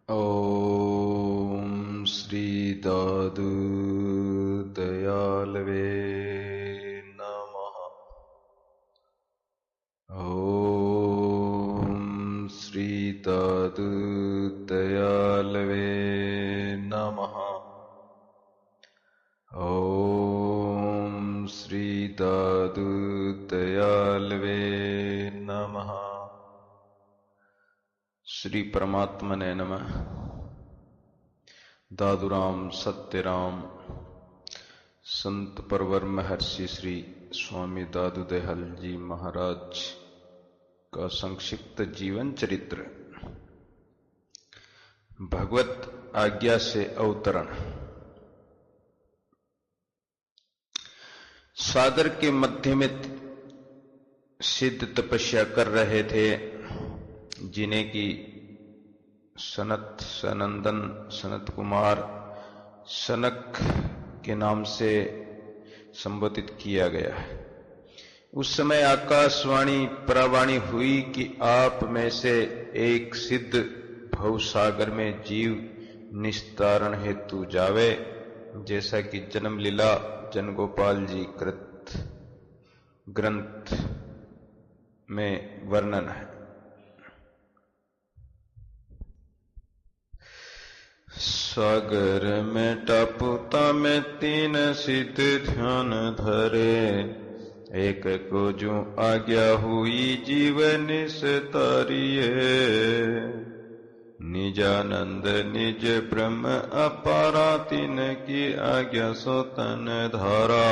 ओम श्री दादू दयालवे नमः। ओम श्री दादू दयालवे नमः। ओम श्री दादू दयालवे नमः। श्री परमात्मा ने नमः। दादूराम सत्यराम संत परवर महर्षि श्री स्वामी दादू दयाल जी महाराज का संक्षिप्त जीवन चरित्र। भगवत आज्ञा से अवतरण। सागर के मध्य में सिद्ध तपस्या कर रहे थे, जिन्हें की सनंदन सनत कुमार सनक के नाम से संबोधित किया गया है। उस समय आकाशवाणी परावाणी हुई कि आप में से एक सिद्ध भवसागर में जीव निस्तारण हेतु जावे, जैसा कि जन्म लीला जनगोपाल जी कृत ग्रंथ में वर्णन है। सागर में टापुता में तीन सिद्ध ध्यान धरे, एक को जो आज्ञा हुई जीवन से तारिये। निजानंद निज ब्रह्म अपारा तीन की आज्ञा सोतन धारा।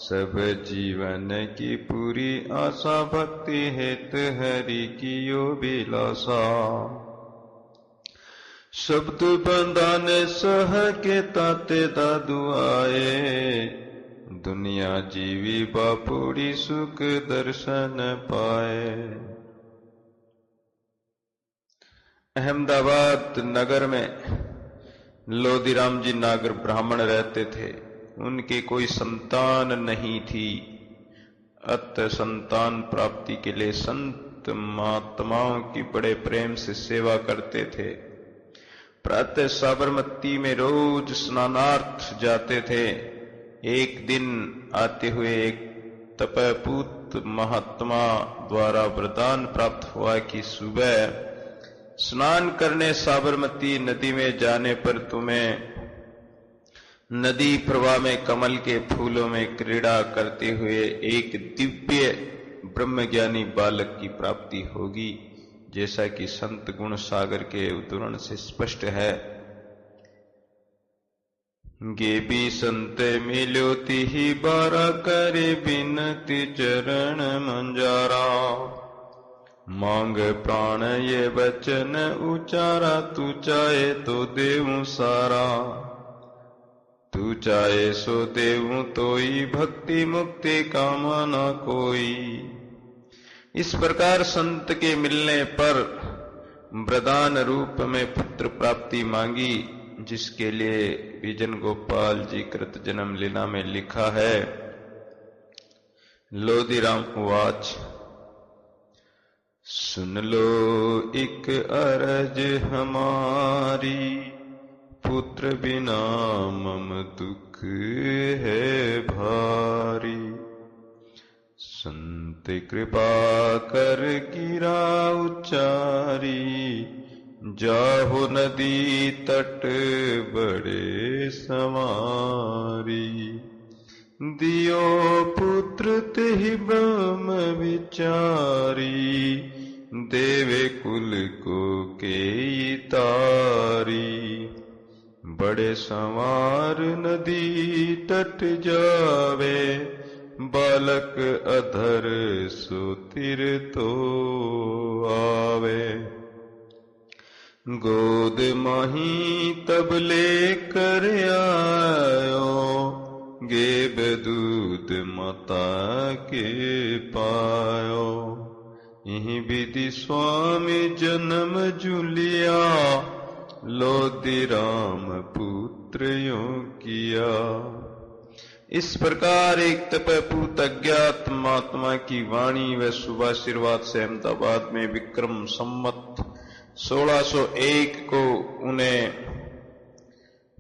सब जीवन की पूरी आशा भक्ति हेत हरि की यो बिलासा। शब्द बंदाने सह के ताते दादू आए, दुनिया जीवी बापूरी सुख दर्शन पाए। अहमदाबाद नगर में लोदीराम जी नागर ब्राह्मण रहते थे। उनके कोई संतान नहीं थी। अतः संतान प्राप्ति के लिए संत महात्माओं की बड़े प्रेम से सेवा करते थे। प्रातः साबरमती में रोज स्नानार्थ जाते थे। एक दिन आते हुए एक तपपूत महात्मा द्वारा वरदान प्राप्त हुआ कि सुबह स्नान करने साबरमती नदी में जाने पर तुम्हें नदी प्रवाह में कमल के फूलों में क्रीड़ा करते हुए एक दिव्य ब्रह्मज्ञानी बालक की प्राप्ति होगी, जैसा कि संत गुण सागर के उद्धरण से स्पष्ट है। गे भी संत मिल्योति ही बारा करे बिनती चरण मंजारा। मांग प्राण ये वचन उचारा, तू चाहे तो देवूं सारा। तू चाहे सो देवूं तोई, भक्ति मुक्ति कामना कोई। इस प्रकार संत के मिलने पर वरदान रूप में पुत्र प्राप्ति मांगी, जिसके लिए विजन गोपाल जी कृत जन्म लीला में लिखा है। लोदीराम उवाच। सुन लो एक अरज हमारी, पुत्र बिना मम दुख है भारी। संत कृपा कर गिरा उच्चारी, जाहो नदी तट बड़े समारी। दियो पुत्र तेहि ब्रह्म विचारी, देवे कुल को के तारी। बड़े संवार नदी तट जावे, बालक अधर सो तिर तो आवे। गोद माही तब ले कर आयो, गेब दूध माता के पायो। यही विधि स्वामी जन्म जुलिया, लोदीराम पुत्र यों किया। इस प्रकार एक तपपूत अज्ञात महात्मा की वाणी व शुभाशीर्वाद से अहमदाबाद में विक्रम संमत 1601 को उन्हें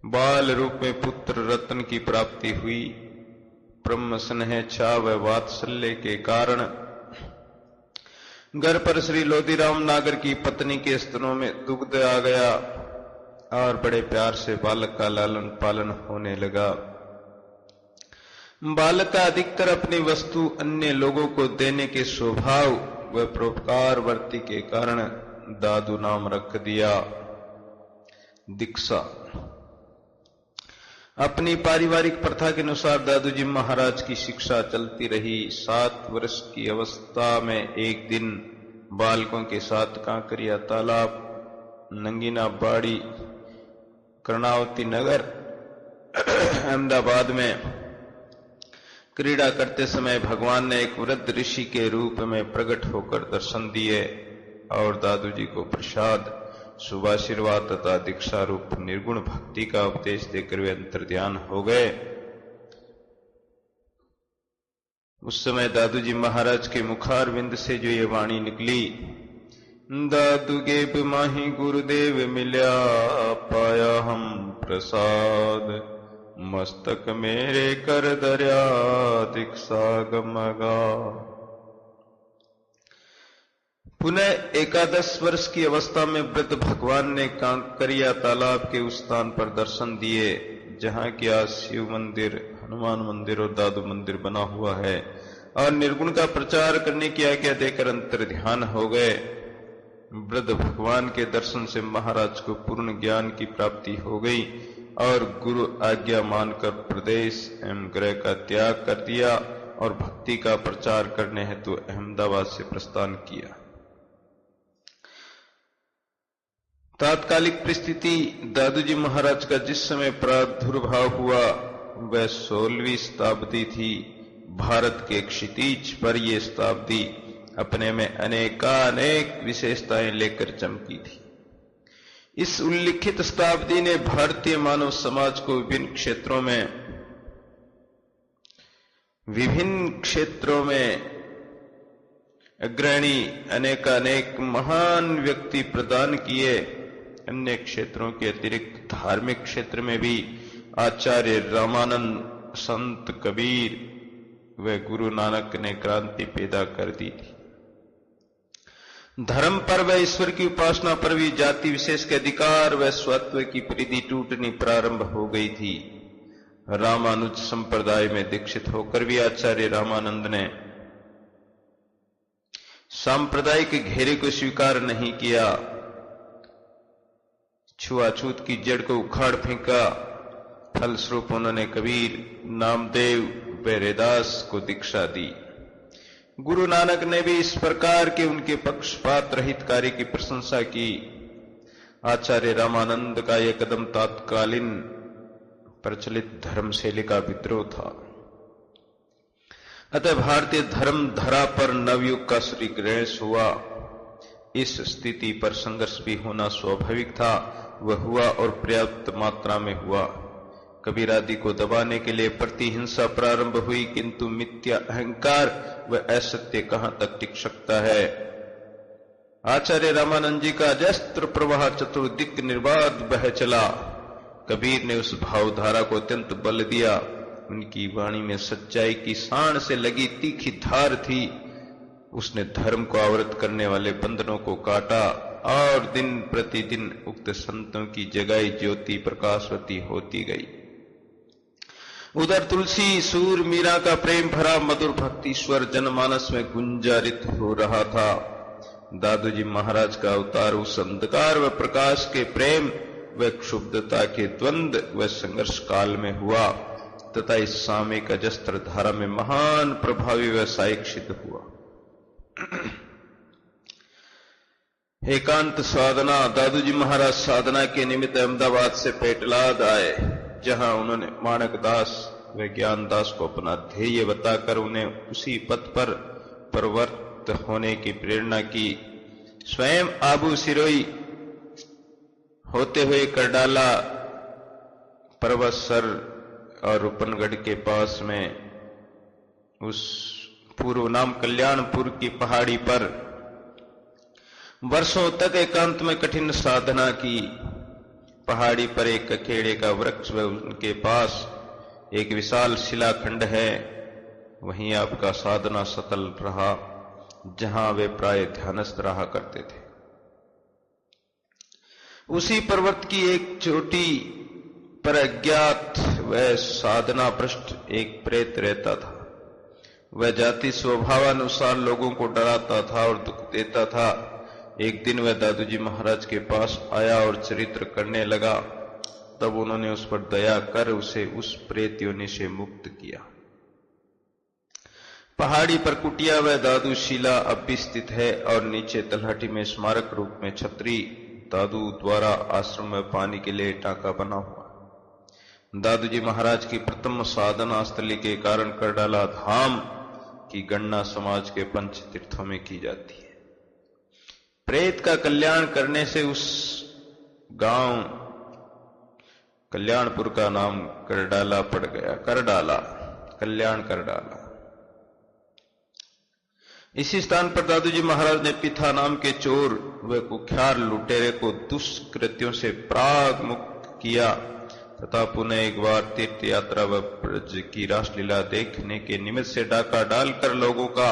बाल रूप में पुत्र रत्न की प्राप्ति हुई। ब्रह्म स्नेह छा व वात्सल्य के कारण घर पर श्री लोदीराम नागर की पत्नी के स्तनों में दुग्ध आ गया और बड़े प्यार से बालक का लालन पालन होने लगा। बालक का अधिकतर अपनी वस्तु अन्य लोगों को देने के स्वभाव व परोपकार वर्ती के कारण दादू नाम रख दिया। दीक्षा। अपनी पारिवारिक प्रथा के अनुसार दादूजी महाराज की शिक्षा चलती रही। 7 वर्ष की अवस्था में एक दिन बालकों के साथ कांकरिया तालाब, नंगीना बाड़ी, कर्णावती नगर, अहमदाबाद में क्रीड़ा करते समय भगवान ने एक वृद्ध ऋषि के रूप में प्रकट होकर दर्शन दिए और दादूजी को प्रसाद, शुभाशीर्वाद तथा दीक्षा रूप निर्गुण भक्ति का उपदेश देकर वे अंतर्ध्यान हो गए। उस समय दादूजी महाराज के मुखारविंद से जो ये वाणी निकली, दादू गेब माही गुरुदेव मिल्या, पाया हम प्रसाद, मस्तक मेरे कर दरिया, दीक्षा गमगा। पुनः 11 वर्ष की अवस्था में वृद्ध भगवान ने कांकरिया तालाब के उस स्थान पर दर्शन दिए जहां की आज शिव मंदिर, हनुमान मंदिर और दादू मंदिर बना हुआ है, और निर्गुण का प्रचार करने की आज्ञा देकर अंतर्ध्यान हो गए। वृद्ध भगवान के दर्शन से महाराज को पूर्ण ज्ञान की प्राप्ति हो गई और गुरु आज्ञा मानकर प्रदेश एवं ग्रह का त्याग कर दिया और भक्ति का प्रचार करने हेतु अहमदाबाद से प्रस्थान किया। तात्कालिक परिस्थिति, दादूजी महाराज का जिस समय प्रादुर्भाव हुआ वह 16वीं शताब्दी थी। भारत के क्षितिज पर यह शताब्दी अपने में अनेकानेक विशेषताएं लेकर चमकी थी। इस उल्लिखित शताब्दी ने भारतीय मानव समाज को विभिन्न क्षेत्रों में अग्रणी अनेकानेक महान व्यक्ति प्रदान किए। अन्य क्षेत्रों के अतिरिक्त धार्मिक क्षेत्र में भी आचार्य रामानंद, संत कबीर व गुरु नानक ने क्रांति पैदा कर दी थी। धर्म पर व ईश्वर की उपासना पर भी जाति विशेष के अधिकार व स्वत्व की परिधि टूटनी प्रारंभ हो गई थी। रामानुज संप्रदाय में दीक्षित होकर भी आचार्य रामानंद ने सांप्रदायिक घेरे को स्वीकार नहीं किया। छुआछूत की जड़ को उखाड़ फेंका। फलस्वरूप उन्होंने कबीर, नामदेव व रैदास को दीक्षा दी। गुरु नानक ने भी इस प्रकार के उनके पक्षपात रहित कार्य की प्रशंसा की। आचार्य रामानंद का यह कदम तात्कालीन प्रचलित धर्म शैली का विद्रोह था। अतः भारतीय धर्म धरा पर नवयुग का श्री ग्रहण हुआ। इस स्थिति पर संघर्ष भी होना स्वाभाविक था। वह हुआ और पर्याप्त मात्रा में हुआ। कबीर आदि को दबाने के लिए प्रतिहिंसा प्रारंभ हुई, किंतु मिथ्या अहंकार व असत्य कहां तक टिक सकता है। आचार्य रामानंद जी का अजस्त्र प्रवाह चतुर्दिक निर्बाध बह चला। कबीर ने उस भावधारा को अत्यंत बल दिया। उनकी वाणी में सच्चाई की साण से लगी तीखी धार थी। उसने धर्म को आवृत करने वाले बंधनों को काटा और दिन प्रतिदिन उक्त संतों की जगाई ज्योति प्रकाशवती होती गई। उधर तुलसी, सूर, मीरा का प्रेम भरा मधुर भक्ति स्वर जनमानस में गुंजारित हो रहा था। दादूजी महाराज का अवतार उस अंधकार व प्रकाश के प्रेम व क्षुब्धता के द्वंद्व व संघर्ष काल में हुआ तथा इस सामयिक अजस्त्र धारा में महान प्रभावी व सहायक सिद्ध हुआ। एकांत साधना। दादूजी महाराज साधना के निमित्त अहमदाबाद से पेटलाद आए, जहां उन्होंने माणक दास व ज्ञान दास को अपना ध्येय बताकर उन्हें उसी पथ पर प्रवृत्त होने की प्रेरणा की। स्वयं आबू सिरोई होते हुए करडाला पर्वत सर और रूपनगढ़ के पास में उस पूर्व नाम कल्याणपुर की पहाड़ी पर वर्षों तक एकांत में कठिन साधना की। पहाड़ी पर एक ककेड़े का वृक्ष व उनके पास एक विशाल शिलाखंड है, वहीं आपका साधना सतल रहा, जहां वे प्राय ध्यानस्थ रहा करते थे। उसी पर्वत की एक चोटी पर अज्ञात व साधना भ्रष्ट एक प्रेत रहता था। वह जाति स्वभावानुसार लोगों को डराता था और दुख देता था। एक दिन वह दादूजी महाराज के पास आया और चरित्र करने लगा। तब उन्होंने उस पर दया कर उसे उस प्रेत योनि से मुक्त किया। पहाड़ी पर कुटिया व दादूशिला अब भी स्थित है और नीचे तलहटी में स्मारक रूप में छतरी दादू द्वारा आश्रम में पानी के लिए टांका बना हुआ। दादूजी महाराज की प्रथम साधना स्थली के कारण करडाला धाम की गणना समाज के पंच तीर्थों में की जाती है। प्रेत का कल्याण करने से उस गांव कल्याणपुर का नाम करडाला पड़ गया। करडाला, कल्याण करडाला। इसी स्थान पर दादूजी महाराज ने पिथा नाम के चोर व कुख्यार लुटेरे को दुष्कृत्यों से प्राग मुक्त किया तथा पुनः एक बार तीर्थ यात्रा व ब्रज की रासलीला देखने के निमित्त से डाका डालकर लोगों का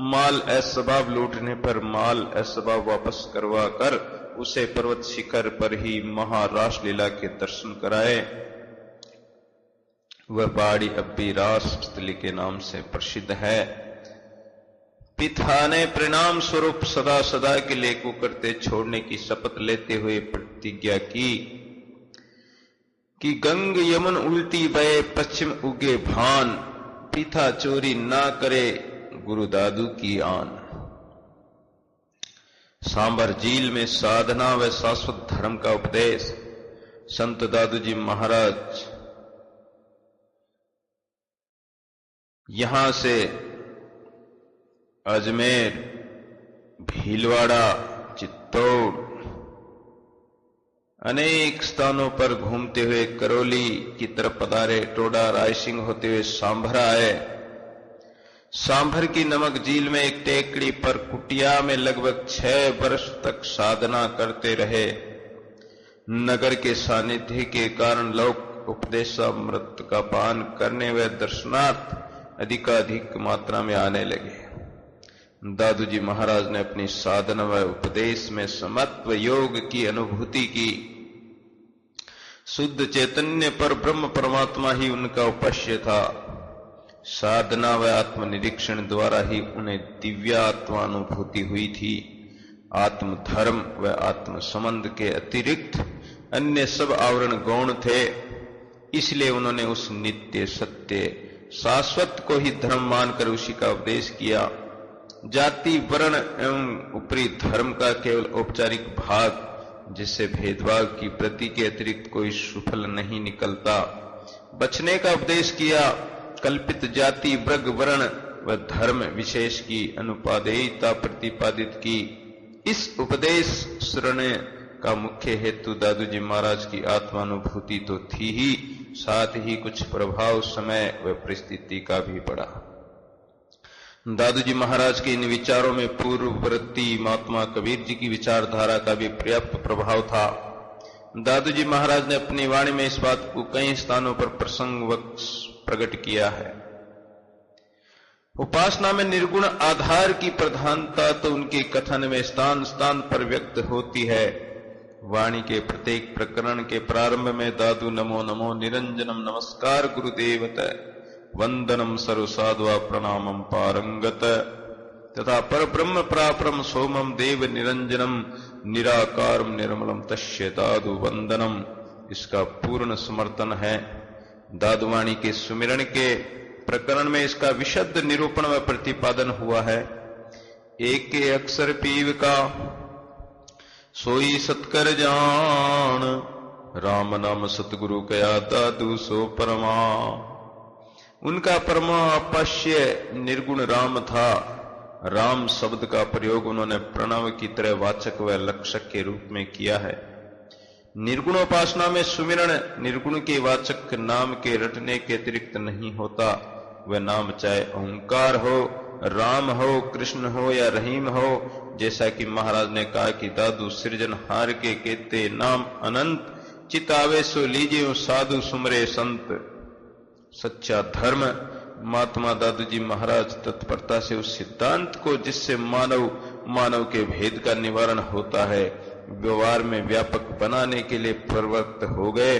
माल असबाब लूटने पर माल असबाब वापस करवा कर उसे पर्वत शिखर पर ही महारासलीला के दर्शन कराए। वह पहाड़ी अब भी रास स्थली के नाम से प्रसिद्ध है। पिता ने परिणाम स्वरूप सदा सदा के लिए कुकर्ते छोड़ने की शपथ लेते हुए प्रतिज्ञा की कि गंग यमन उल्टी बहे पश्चिम उगे भान, पिता चोरी ना करे गुरु दादू की आन। सांबर झील में साधना व शाश्वत धर्म का उपदेश। संत दादूजी महाराज यहां से अजमेर, भीलवाड़ा, चित्तौड़ अनेक स्थानों पर घूमते हुए करौली की तरफ पधारे। टोडा रायसिंह होते हुए सांभर आए। सांभर की नमक झील में एक टेकड़ी पर कुटिया में लगभग 6 वर्ष तक साधना करते रहे। नगर के सानिध्य के कारण लोग उपदेशामृत का पान करने व दर्शनार्थ अधिकाधिक मात्रा में आने लगे। दादूजी महाराज ने अपनी साधना व उपदेश में समत्व योग की अनुभूति की। शुद्ध चैतन्य पर ब्रह्म परमात्मा ही उनका उपास्य था। साधना व आत्मनिरीक्षण द्वारा ही उन्हें दिव्यात्मानुभूति हुई थी। आत्म धर्म व आत्म संबंध के अतिरिक्त अन्य सब आवरण गौण थे। इसलिए उन्होंने उस नित्य सत्य शाश्वत को ही धर्म मानकर उसी का उपदेश किया। जाति, वर्ण एवं ऊपरी धर्म का केवल औपचारिक भाग, जिससे भेदभाव की वृत्ति के अतिरिक्त कोई सुफल नहीं निकलता, बचने का उपदेश किया। कल्पित जाति, वर्ग, वर्ण व धर्म विशेष की अनुपादेयता प्रतिपादित की। इस उपदेश श्रवण का मुख्य हेतु दादूजी महाराज की आत्मानुभूति तो थी ही, साथ ही कुछ प्रभाव समय व परिस्थिति का भी पड़ा। दादूजी महाराज के इन विचारों में पूर्ववर्ती महात्मा कबीर जी की विचारधारा का भी पर्याप्त प्रभाव था। दादूजी महाराज ने अपनी वाणी में इस बात को कई स्थानों पर प्रसंगवश प्रकट किया है। उपासना में निर्गुण आधार की प्रधानता तो उनके कथन में स्थान स्थान पर व्यक्त होती है। वाणी के प्रत्येक प्रकरण के प्रारंभ में दादू नमो नमो निरंजनम नमस्कार गुरुदेवत वंदनम सर्वसाध्वा प्रणामम पारंगत तथा पर ब्रह्म प्रापरम सोमम देव निरंजनम निराकारम निर्मलम तस्य दादु वंदनम, इसका पूर्ण समर्थन है। दादुवाणी के सुमिरन के प्रकरण में इसका विशद निरूपण व प्रतिपादन हुआ है। एक के अक्षर पीव का सोई सत्कर जान, राम नाम सतगुरु कया दादू सो परमा। उनका परमा अपश्य निर्गुण राम था। राम शब्द का प्रयोग उन्होंने प्रणव की तरह वाचक व लक्षक के रूप में किया है। निर्गुणोपासना में सुमिरन निर्गुण के वाचक नाम के रटने के अतिरिक्त नहीं होता। वह नाम चाहे ओंकार हो राम हो, कृष्ण हो या रहीम हो। जैसा कि महाराज ने कहा कि दादू सृजनहार के कहते नाम अनंत, चितावे सो लीजिए साधु सुमरे संत। सच्चा धर्म, महात्मा दादू जी महाराज तत्परता से उस सिद्धांत को जिससे मानव के भेद का निवारण होता है, व्यवहार में व्यापक बनाने के लिए प्रवृत्त हो गए।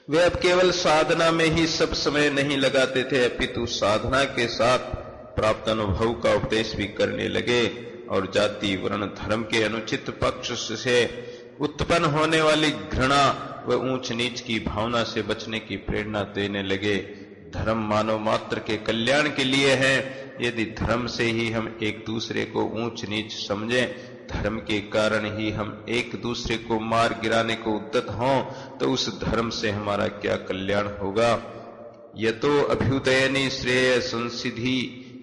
वे अब केवल साधना में ही सब समय नहीं लगाते थे, अपितु साधना के साथ प्राप्त अनुभव का उपदेश भी करने लगे और जाति वर्ण धर्म के अनुचित पक्ष से उत्पन्न होने वाली घृणा व ऊंच नीच की भावना से बचने की प्रेरणा देने लगे। धर्म मानव मात्र के कल्याण के लिए है। यदि धर्म से ही हम एक दूसरे को ऊंच नीच समझें, धर्म के कारण ही हम एक दूसरे को मार गिराने को उद्यत हों, तो उस धर्म से हमारा क्या कल्याण होगा। यतो अभ्युदयनी श्रेय संसिद्धि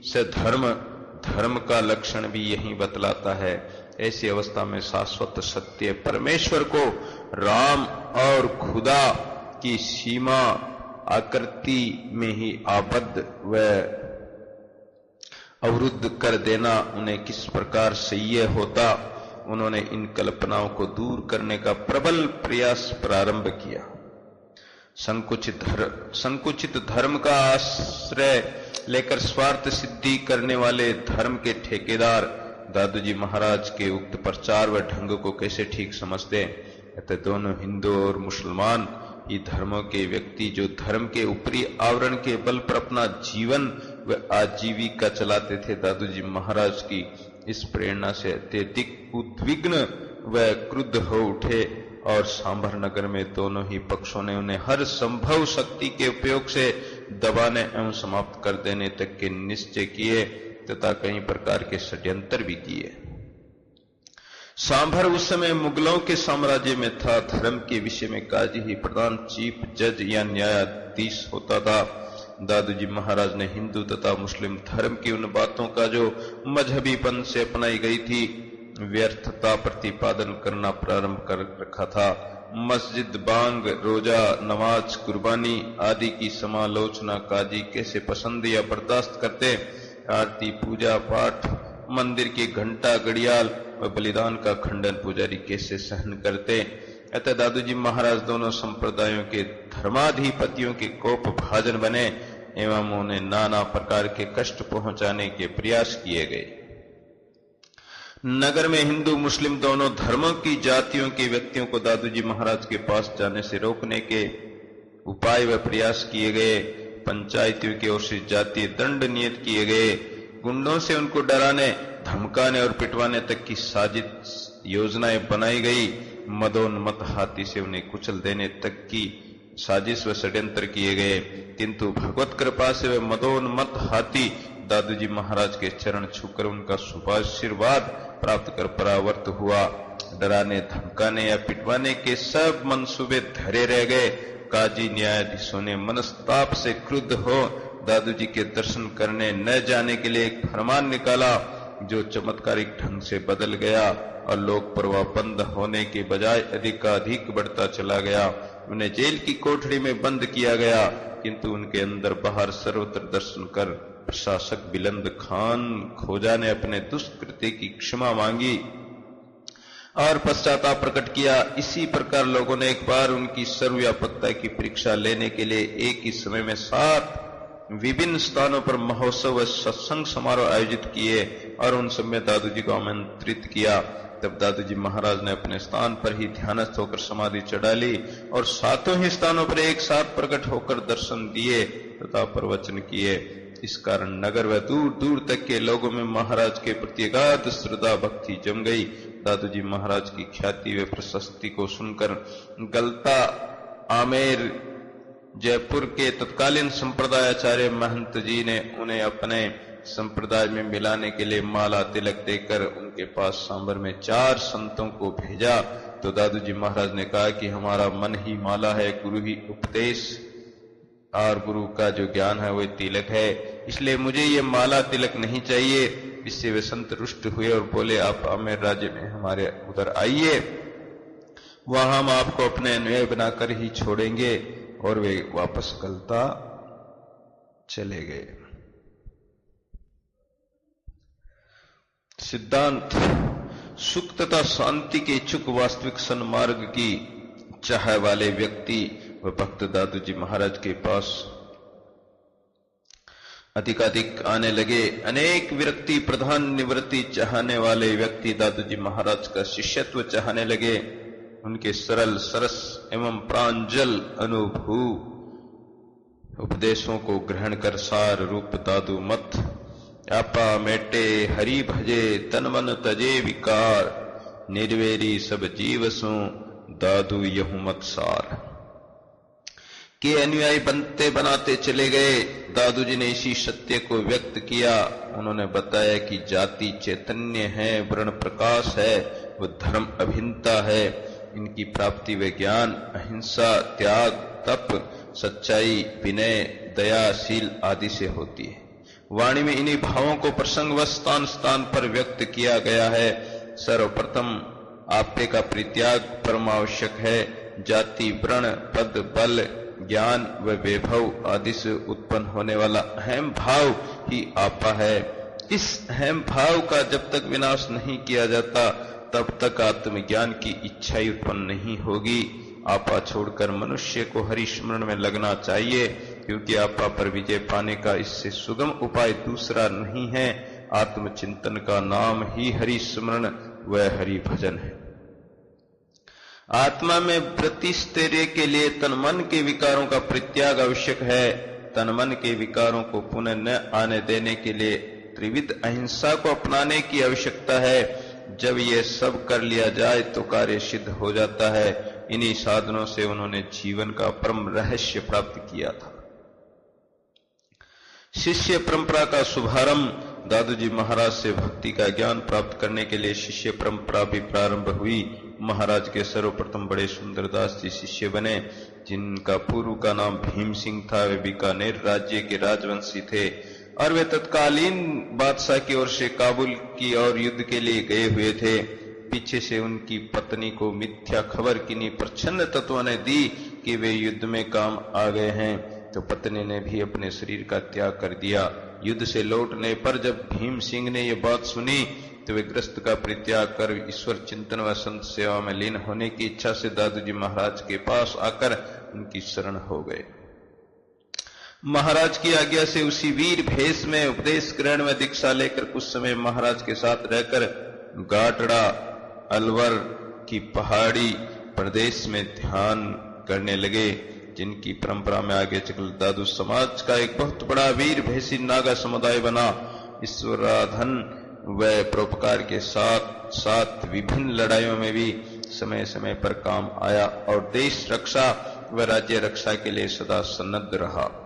से धर्म का लक्षण भी यही बतलाता है। ऐसी अवस्था में शाश्वत सत्य परमेश्वर को राम और खुदा की सीमा आकृति में ही आबद्ध व अवरुद्ध कर देना उन्हें किस प्रकार सह्य होता। उन्होंने इन कल्पनाओं को दूर करने का प्रबल प्रयास प्रारंभ किया। संकुचित धर्म का आश्रय लेकर स्वार्थ सिद्धि करने वाले धर्म के ठेकेदार दादू जी महाराज के उक्त प्रचार व ढंग को कैसे ठीक समझते। अतः दोनों हिंदू और मुसलमान ये धर्मों के व्यक्ति जो धर्म के ऊपरी आवरण के बल पर अपना जीवन व आजीविका चलाते थे, दादू जी महाराज की इस प्रेरणा से अत्यधिक उद्विग्न व क्रुद्ध हो उठे और सांभर नगर में दोनों ही पक्षों ने उन्हें हर संभव शक्ति के उपयोग से दबाने एवं समाप्त कर देने तक के निश्चय किए तथा कई प्रकार के षड्यंत्र भी किए। सांभर उस समय मुगलों के साम्राज्य में था। धर्म के विषय में काजी ही प्रधान चीफ जज या न्यायाधीश होता था। दादू जी महाराज ने हिंदू तथा मुस्लिम धर्म की उन बातों का जो मजहबीपन से अपनाई गई थी व्यर्थता प्रतिपादन करना प्रारंभ कर रखा था। मस्जिद, बांग, रोजा, नमाज, कुर्बानी आदि की समालोचना काजी कैसे पसंद या बर्दाश्त करते, आरती, पूजा पाठ, मंदिर की घंटा, घड़ियाल व बलिदान का खंडन पुजारी कैसे सहन करते। अतः दादू जी महाराज दोनों संप्रदायों के धर्माधिपतियों के कोप भाजन बने एवं उन्हें नाना प्रकार के कष्ट पहुंचाने के प्रयास किए गए। नगर में हिंदू मुस्लिम दोनों धर्मों की जातियों के व्यक्तियों को दादू जी महाराज के पास जाने से रोकने के उपाय व प्रयास किए गए। पंचायतियों की ओर से जातीय दंड नियत किए गए। गुंडों से उनको डराने, धमकाने और पिटवाने तक की साजिश योजनाएं बनाई गई। मदोन्मत्त हाथी से उन्हें कुचल देने तक की साजिश व षड्यंत्र किए गए, किंतु भगवत कृपा से वे मदोन्मत्त हाथी दादू जी महाराज के चरण छूकर उनका शुभाशीर्वाद प्राप्त कर परावर्त हुआ। डराने, धमकाने या पिटवाने के सब मंसूबे धरे रह गए। काजी न्यायाधीशों ने मनस्ताप से क्रुद्ध हो दादू जी के दर्शन करने न जाने के लिए एक फरमान निकाला जो चमत्कारिक ढंग से बदल गया और लोक प्रवाह बंद होने के बजाय अधिकाधिक बढ़ता चला गया। उन्हें जेल की कोठरी में बंद किया गया, किंतु उनके अंदर बाहर सर्वत्र दर्शन कर प्रशासक बिलंद खान खोजा ने अपने दुष्कृत्य की क्षमा मांगी और पश्चाताप प्रकट किया। इसी प्रकार लोगों ने एक बार उनकी सर्वव्यापकता की परीक्षा लेने के लिए एक ही समय में 7 विभिन्न स्थानों पर महोत्सव व सत्संग समारोह आयोजित किए और उन सब में दादू जी को आमंत्रित किया। तब दादू जी महाराज ने अपने स्थान पर ही ध्यानस्थ होकर समाधि चढ़ा ली और 7 ही स्थानों पर एक साथ प्रकट होकर दर्शन दिए तथा प्रवचन किए। इस कारण नगर व दूर दूर तक के लोगों में महाराज के प्रति अगाध श्रद्धा भक्ति जम गई। दादू जी महाराज की ख्याति व प्रशस्ति को सुनकर गलता आमेर जयपुर के तत्कालीन संप्रदायाचार्य महंत जी ने उन्हें अपने संप्रदाय में मिलाने के लिए माला तिलक देकर उनके पास सांभर में 4 संतों को भेजा। तो दादू जी महाराज ने कहा कि हमारा मन ही माला है, गुरु ही उपदेश और गुरु का जो ज्ञान है वह तिलक है, इसलिए मुझे ये माला तिलक नहीं चाहिए। इससे वे संत रुष्ट हुए और बोले, आप आमेर राज्य में हमारे उधर आइए, वहां हम आपको अपने अन्वय बनाकर ही छोड़ेंगे। और वे वापस कलता चले गए। सिद्धांत सुख तथा शांति के इच्छुक वास्तविक सन्मार्ग की चाह वाले व्यक्ति व भक्त दादू जी महाराज के पास अधिकाधिक आने लगे। अनेक विरक्ति प्रधान निवृत्ति चाहने वाले व्यक्ति दादू जी महाराज का शिष्यत्व चाहने लगे। उनके सरल सरस एवं प्रांजल अनुभव उपदेशों को ग्रहण कर सार रूप दादू मत आपा मेटे हरि भजे तन मन तजे विकार निर्वेरी सब जीवसु दादू यहू मत सार के अनुयायी बनते बनाते चले गए। दादू जी ने इसी सत्य को व्यक्त किया। उन्होंने बताया कि जाति चैतन्य है, वर्ण प्रकाश है, वो धर्म अभिन्नता है। इनकी प्राप्ति व ज्ञान अहिंसा त्याग तप सच्चाई विनय दयाशील आदि से होती है। वाणी में इन्हीं भावों को प्रसंगवश स्थान स्थान पर व्यक्त किया गया है। सर्वप्रथम आपे का परित्याग परम आवश्यक है। जाति वर्ण पद बल ज्ञान व वैभव आदि से उत्पन्न होने वाला अहम भाव ही आपा है। इस अहम भाव का जब तक विनाश नहीं किया जाता तब तक आत्मज्ञान की इच्छा ही उत्पन्न नहीं होगी। आपा छोड़कर मनुष्य को हरि स्मरण में लगना चाहिए, क्योंकि आपा पर विजय पाने का इससे सुगम उपाय दूसरा नहीं है। आत्मचिंतन का नाम ही हरि स्मरण व हरि भजन है। आत्मा में वृत्ति स्थैर्य के लिए तन मन के विकारों का परित्याग आवश्यक है। तन मन के विकारों को पुनः न आने देने के लिए त्रिविध अहिंसा को अपनाने की आवश्यकता है। जब यह सब कर लिया जाए तो कार्य सिद्ध हो जाता है। इन्हीं साधनों से उन्होंने जीवन का परम रहस्य प्राप्त किया था। शिष्य परंपरा का शुभारंभ दादू जी महाराज से भक्ति का ज्ञान प्राप्त करने के लिए शिष्य परंपरा भी प्रारंभ हुई। महाराज के सर्वप्रथम बड़े सुंदरदास जी शिष्य बने, जिनका पूर्व का नाम भीम सिंह था। वे बीकानेर राज्य के राजवंशी थे और वे तत्कालीन बादशाह की ओर से काबुल की ओर युद्ध के लिए गए हुए थे। पीछे से उनकी पत्नी को मिथ्या खबर किन्हीं प्रच्छन्न तत्वों ने दी कि वे युद्ध में काम आ गए हैं, तो पत्नी ने भी अपने शरीर का त्याग कर दिया। युद्ध से लौटने पर जब भीम सिंह ने यह बात सुनी तो वे ग्रस्त का परित्याग कर ईश्वर चिंतन व संत सेवा में लीन होने की इच्छा से दादू जी महाराज के पास आकर उनकी शरण हो गए। महाराज की आज्ञा से उसी वीर भेष में उपदेश ग्रहण में दीक्षा लेकर कुछ समय महाराज के साथ रहकर गाटड़ा अलवर की पहाड़ी प्रदेश में ध्यान करने लगे, जिनकी परंपरा में आगे चल दादू समाज का एक बहुत बड़ा वीर भेषी नागा समुदाय बना। ईश्वराधन व परोपकार के साथ साथ विभिन्न लड़ाइयों में भी समय समय पर काम आया और देश रक्षा व राज्य रक्षा के लिए सदा सन्नद्ध रहा।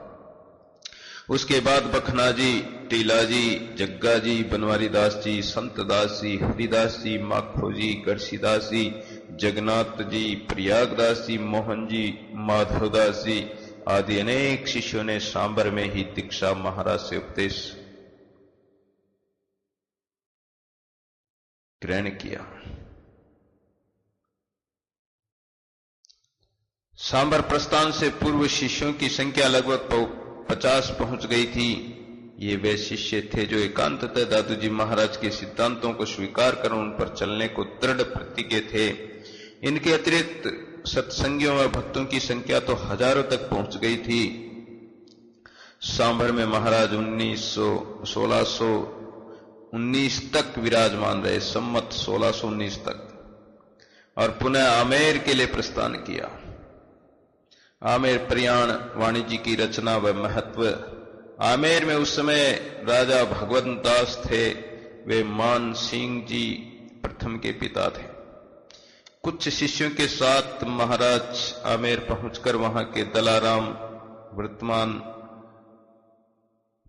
उसके बाद बखनाजी, टीलाजी, जग्गाजी, बनवारी दास जी, संत दास जी, हरिदास जी, माखोजी, गढ़सीदास जी, जगन्नाथ जी, प्रयागदास जी, मोहन जी, माधवदास जी आदि अनेक शिष्यों ने सांबर में ही दीक्षा महाराज से उपदेश ग्रहण किया। सांबर प्रस्थान से पूर्व शिष्यों की संख्या लगभग 50 पहुंच गई थी। ये वे शिष्य थे जो एकांततः दादू जी महाराज के सिद्धांतों को स्वीकार कर उन पर चलने को दृढ़ प्रतिज्ञ थे। इनके अतिरिक्त सत्संगियों व भक्तों की संख्या तो हजारों तक पहुंच गई थी। सांभर में महाराज 1619 तक विराजमान रहे, सम्मत 1619 तक, और पुनः आमेर के लिए प्रस्थान किया। आमेर प्रयाण वाणिज्य की रचना व महत्व। आमेर में उस समय राजा भगवंत दास थे। वे मान सिंह जी प्रथम के पिता थे। कुछ शिष्यों के साथ महाराज आमेर पहुंचकर वहां के दलाराम वर्तमान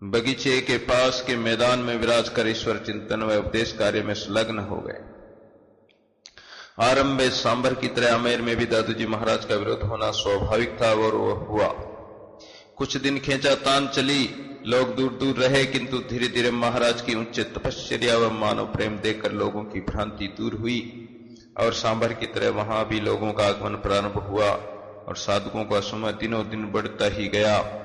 बगीचे के पास के मैदान में विराज कर ईश्वर चिंतन व उपदेश कार्य में संलग्न हो गए। आरंभ में सांभर की तरह आमेर में भी दादू जी महाराज का विरोध होना स्वाभाविक था और वह हुआ। कुछ दिन खींचातान चली, लोग दूर दूर रहे, किंतु धीरे धीरे महाराज की उच्च तपश्चर्या व मानव प्रेम देखकर लोगों की भ्रांति दूर हुई और सांभर की तरह वहां भी लोगों का आगमन प्रारंभ हुआ और साधकों का समय दिनों दिन बढ़ता ही गया।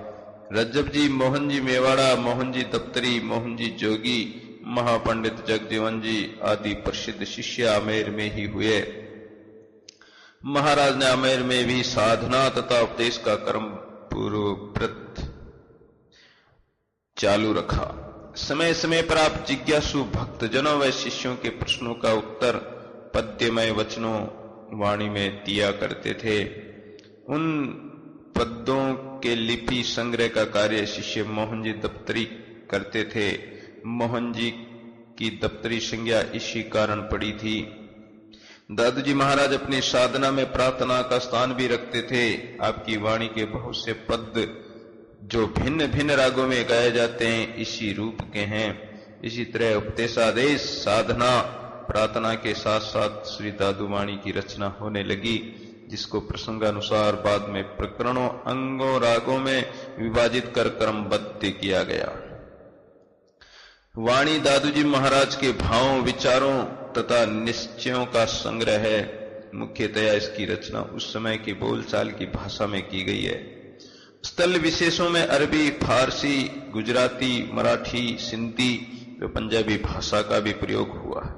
रज्जब जी, मोहन जी मेवाड़ा, मोहन जी दफ्तरी, मोहन जी जोगी, महापंडित जगजीवन जी आदि प्रसिद्ध शिष्य आमेर में ही हुए। महाराज ने आमेर में भी साधना तथा उपदेश का कर्म पूर्ववत चालू रखा। समय समय पर आप जिज्ञासु भक्तजनों व शिष्यों के प्रश्नों का उत्तर पद्यमय वचनों वाणी में दिया करते थे। उन पद्यों के लिपि संग्रह का कार्य शिष्य मोहन जी दफ्तरी करते थे। मोहन जी की दफ्तरी संज्ञा इसी कारण पड़ी थी। दादूजी महाराज अपनी साधना में प्रार्थना का स्थान भी रखते थे। आपकी वाणी के बहुत से पद जो भिन्न भिन्न रागों में गाए जाते हैं इसी रूप के हैं। इसी तरह उपदेशादेश साधना प्रार्थना के साथ साथ श्री दादू वाणी की रचना होने लगी, जिसको प्रसंगानुसार बाद में प्रकरणों अंगों रागों में विभाजित कर क्रमबद्ध किया गया। वाणी दादूजी महाराज के भावों विचारों तथा निश्चयों का संग्रह है। मुख्यतया इसकी रचना उस समय की बोलचाल की भाषा में की गई है। स्थल विशेषों में अरबी, फारसी, गुजराती, मराठी, सिंधी व पंजाबी भाषा का भी प्रयोग हुआ है।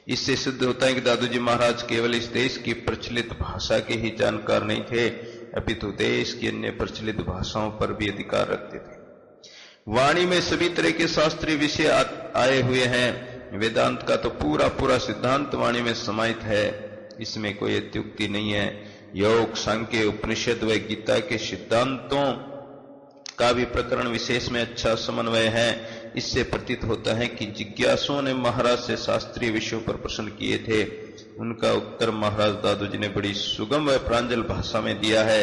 इससे सिद्ध होता है कि दादूजी महाराज केवल इस देश की प्रचलित भाषा के ही जानकार नहीं थे, अपितु देश की अन्य प्रचलित भाषाओं पर भी अधिकार रखते थे। वाणी में सभी तरह के शास्त्रीय विषय आए हुए हैं। वेदांत का तो पूरा सिद्धांत वाणी में समाहित है, इसमें कोई अत्युक्ति नहीं है। योग, सांख्य, उपनिषद व गीता के सिद्धांतों का भी प्रकरण विशेष में अच्छा समन्वय है। इससे प्रतीत होता है कि जिज्ञासुओं ने महाराज से शास्त्रीय विषयों पर प्रश्न किए थे। उनका उत्तर महाराज दादू जी ने बड़ी सुगम व प्रांजल भाषा में दिया है।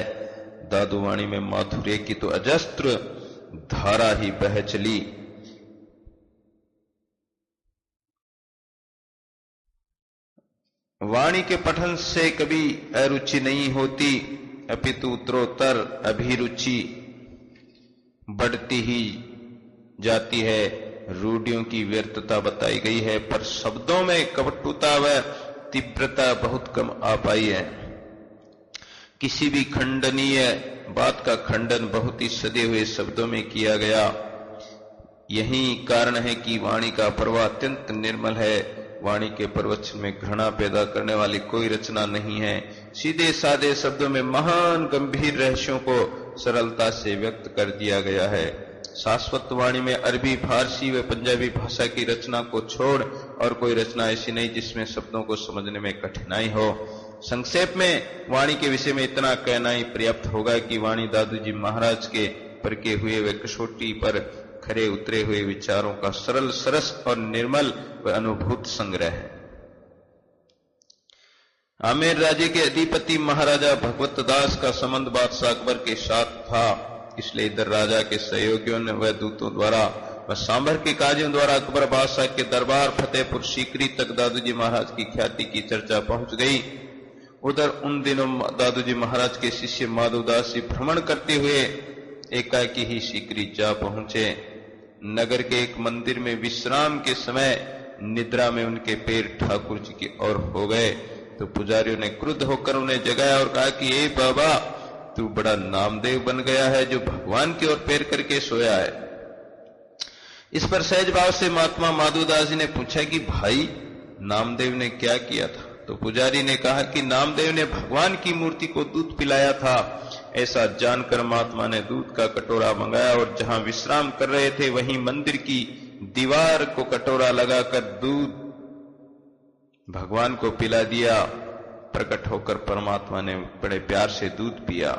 दादू वाणी में माधुर्य की तो अजस्त्र धारा ही बह चली। वाणी के पठन से कभी अरुचि नहीं होती, अपितु उत्तरोत्तर अभिरुचि बढ़ती ही जाती है। रूढ़ियों की व्यर्थता बताई गई है, पर शब्दों में कपटुता व तीव्रता बहुत कम आ पाई है। किसी भी खंडनीय बात का खंडन बहुत ही सदे हुए शब्दों में किया गया। यही कारण है कि वाणी का प्रवाह अत्यंत निर्मल है। वाणी के प्रवचन में घृणा पैदा करने वाली कोई रचना नहीं है। सीधे साधे शब्दों में महान गंभीर रहस्यों को सरलता से व्यक्त कर दिया गया है। शाश्वत वाणी में अरबी, फारसी व पंजाबी भाषा की रचना को छोड़ और कोई रचना ऐसी नहीं जिसमें शब्दों को समझने में कठिनाई हो। संक्षेप में वाणी के विषय में इतना कहना ही पर्याप्त होगा कि वाणी दादू जी महाराज के परखे हुए व कसौटी पर खरे उतरे हुए विचारों का सरल, सरस और निर्मल व अनुभूत संग्रह है। आमेर राज्य के अधिपति महाराजा भगवत दास का संबंध बादशाह अकबर के साथ था, इसलिए इधर राजा के सहयोगियों व दूतों द्वारा व सांभर के काजियों द्वारा अकबर बादशाह के दरबार फतेहपुर सीकरी तक दादूजी महाराज की ख्याति की चर्चा पहुंच गई। उधर उन दिनों दादूजी महाराज के शिष्य माधवदास जी भ्रमण करते हुए एकाएकी ही सीकरी जा पहुंचे। नगर के एक मंदिर में विश्राम के समय निद्रा में उनके पैर ठाकुर जी की ओर हो गए, तो पुजारियों ने क्रुद्ध होकर उन्हें जगाया और कहा कि ए बाबा, तू बड़ा नामदेव बन गया है जो भगवान की ओर पैर करके सोया है। इस पर सहज भाव से महात्मा माधवदास जी ने पूछा कि भाई, नामदेव ने क्या किया था? तो पुजारी ने कहा कि नामदेव ने भगवान की मूर्ति को दूध पिलाया था। ऐसा जानकर महात्मा ने दूध का कटोरा मंगाया और जहां विश्राम कर रहे थे वहीं मंदिर की दीवार को कटोरा लगाकर दूध भगवान को पिला दिया। प्रकट होकर परमात्मा ने बड़े प्यार से दूध पिया।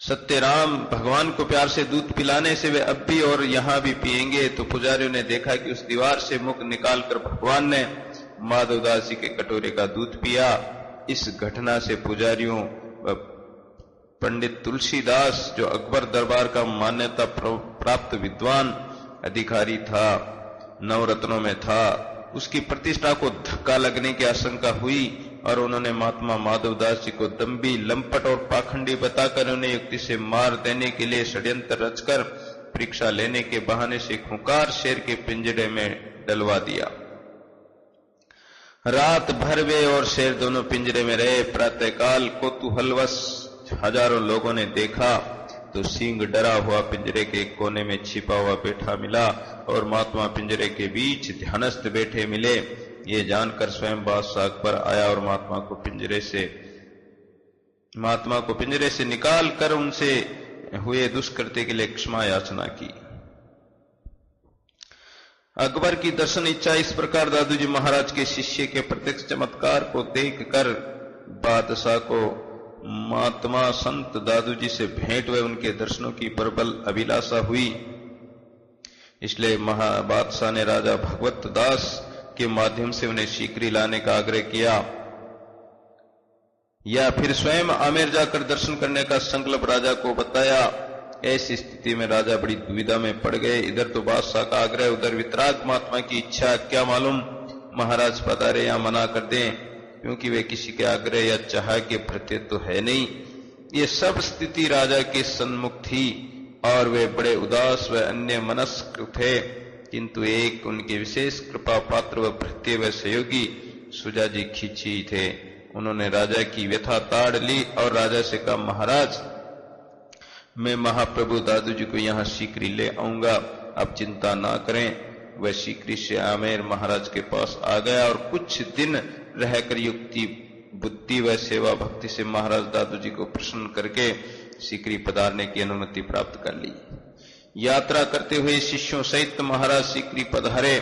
सत्यराम भगवान को प्यार से दूध पिलाने से वे अब भी और यहां भी पिएंगे। तो पुजारियों ने देखा कि उस दीवार से मुख निकालकर भगवान ने माधवदास जी के कटोरे का दूध पिया। इस घटना से पुजारियों व पंडित तुलसीदास, जो अकबर दरबार का मान्यता प्राप्त विद्वान अधिकारी था, नवरत्नों में था, उसकी प्रतिष्ठा को धक्का लगने की आशंका हुई और उन्होंने महात्मा माधवदास जी को दम्भी, लंपट और पाखंडी बताकर उन्हें युक्ति से मार देने के लिए षड्यंत्र रचकर परीक्षा लेने के बहाने से खूंखार शेर के पिंजरे में डलवा दिया। रात भर वे और शेर दोनों पिंजरे में रहे। प्रातःकाल कौतूहलवश हजारों लोगों ने देखा तो सिंह डरा हुआ पिंजरे के एक कोने में छिपा हुआ बैठा मिला और महात्मा पिंजरे के बीच ध्यानस्थ बैठे मिले। ये जानकर स्वयं बादशाह अकबर आया और महात्मा को पिंजरे से निकाल कर उनसे हुए दुष्कृत्य के लिए क्षमा याचना की। अकबर की दर्शन इच्छा इस प्रकार दादूजी महाराज के शिष्य के प्रत्यक्ष चमत्कार को देखकर बादशाह को महात्मा संत दादूजी से भेंट व उनके दर्शनों की प्रबल अभिलाषा हुई। इसलिए बादशाह ने राजा भगवत दास के माध्यम से उन्हें शीघ्र लाने का आग्रह किया, या फिर स्वयं आमेर जाकर दर्शन करने का संकल्प राजा को बताया। ऐसी स्थिति में राजा बड़ी दुविधा में पड़ गए। इधर तो बादशाह का आग्रह, उधर वितराग महात्मा की इच्छा। क्या मालूम महाराज पधारे या मना कर दें, क्योंकि वे किसी के आग्रह या चाह के प्रति तो है नहीं। ये सब स्थिति राजा के सन्मुख थी और वे बड़े उदास व अन्य मनस्क थे, किंतु एक उनके विशेष कृपा पात्र व भृत्य व सहयोगी सुजाजी खींची थे। उन्होंने राजा की व्यथा ताड़ ली और राजा से कहा, महाराज मैं महाप्रभु दादूजी को यहाँ शीघ्र ले आऊंगा, आप चिंता ना करें। वह शीघ्र से आमेर महाराज के पास आ गया और कुछ दिन रहकर युक्ति बुद्धि व सेवा भक्ति से महाराज दादूजी को प्रसन्न करके शीघ्र पधारने की अनुमति प्राप्त कर ली। यात्रा करते हुए शिष्यों सहित महाराज शीघ्र पधारे।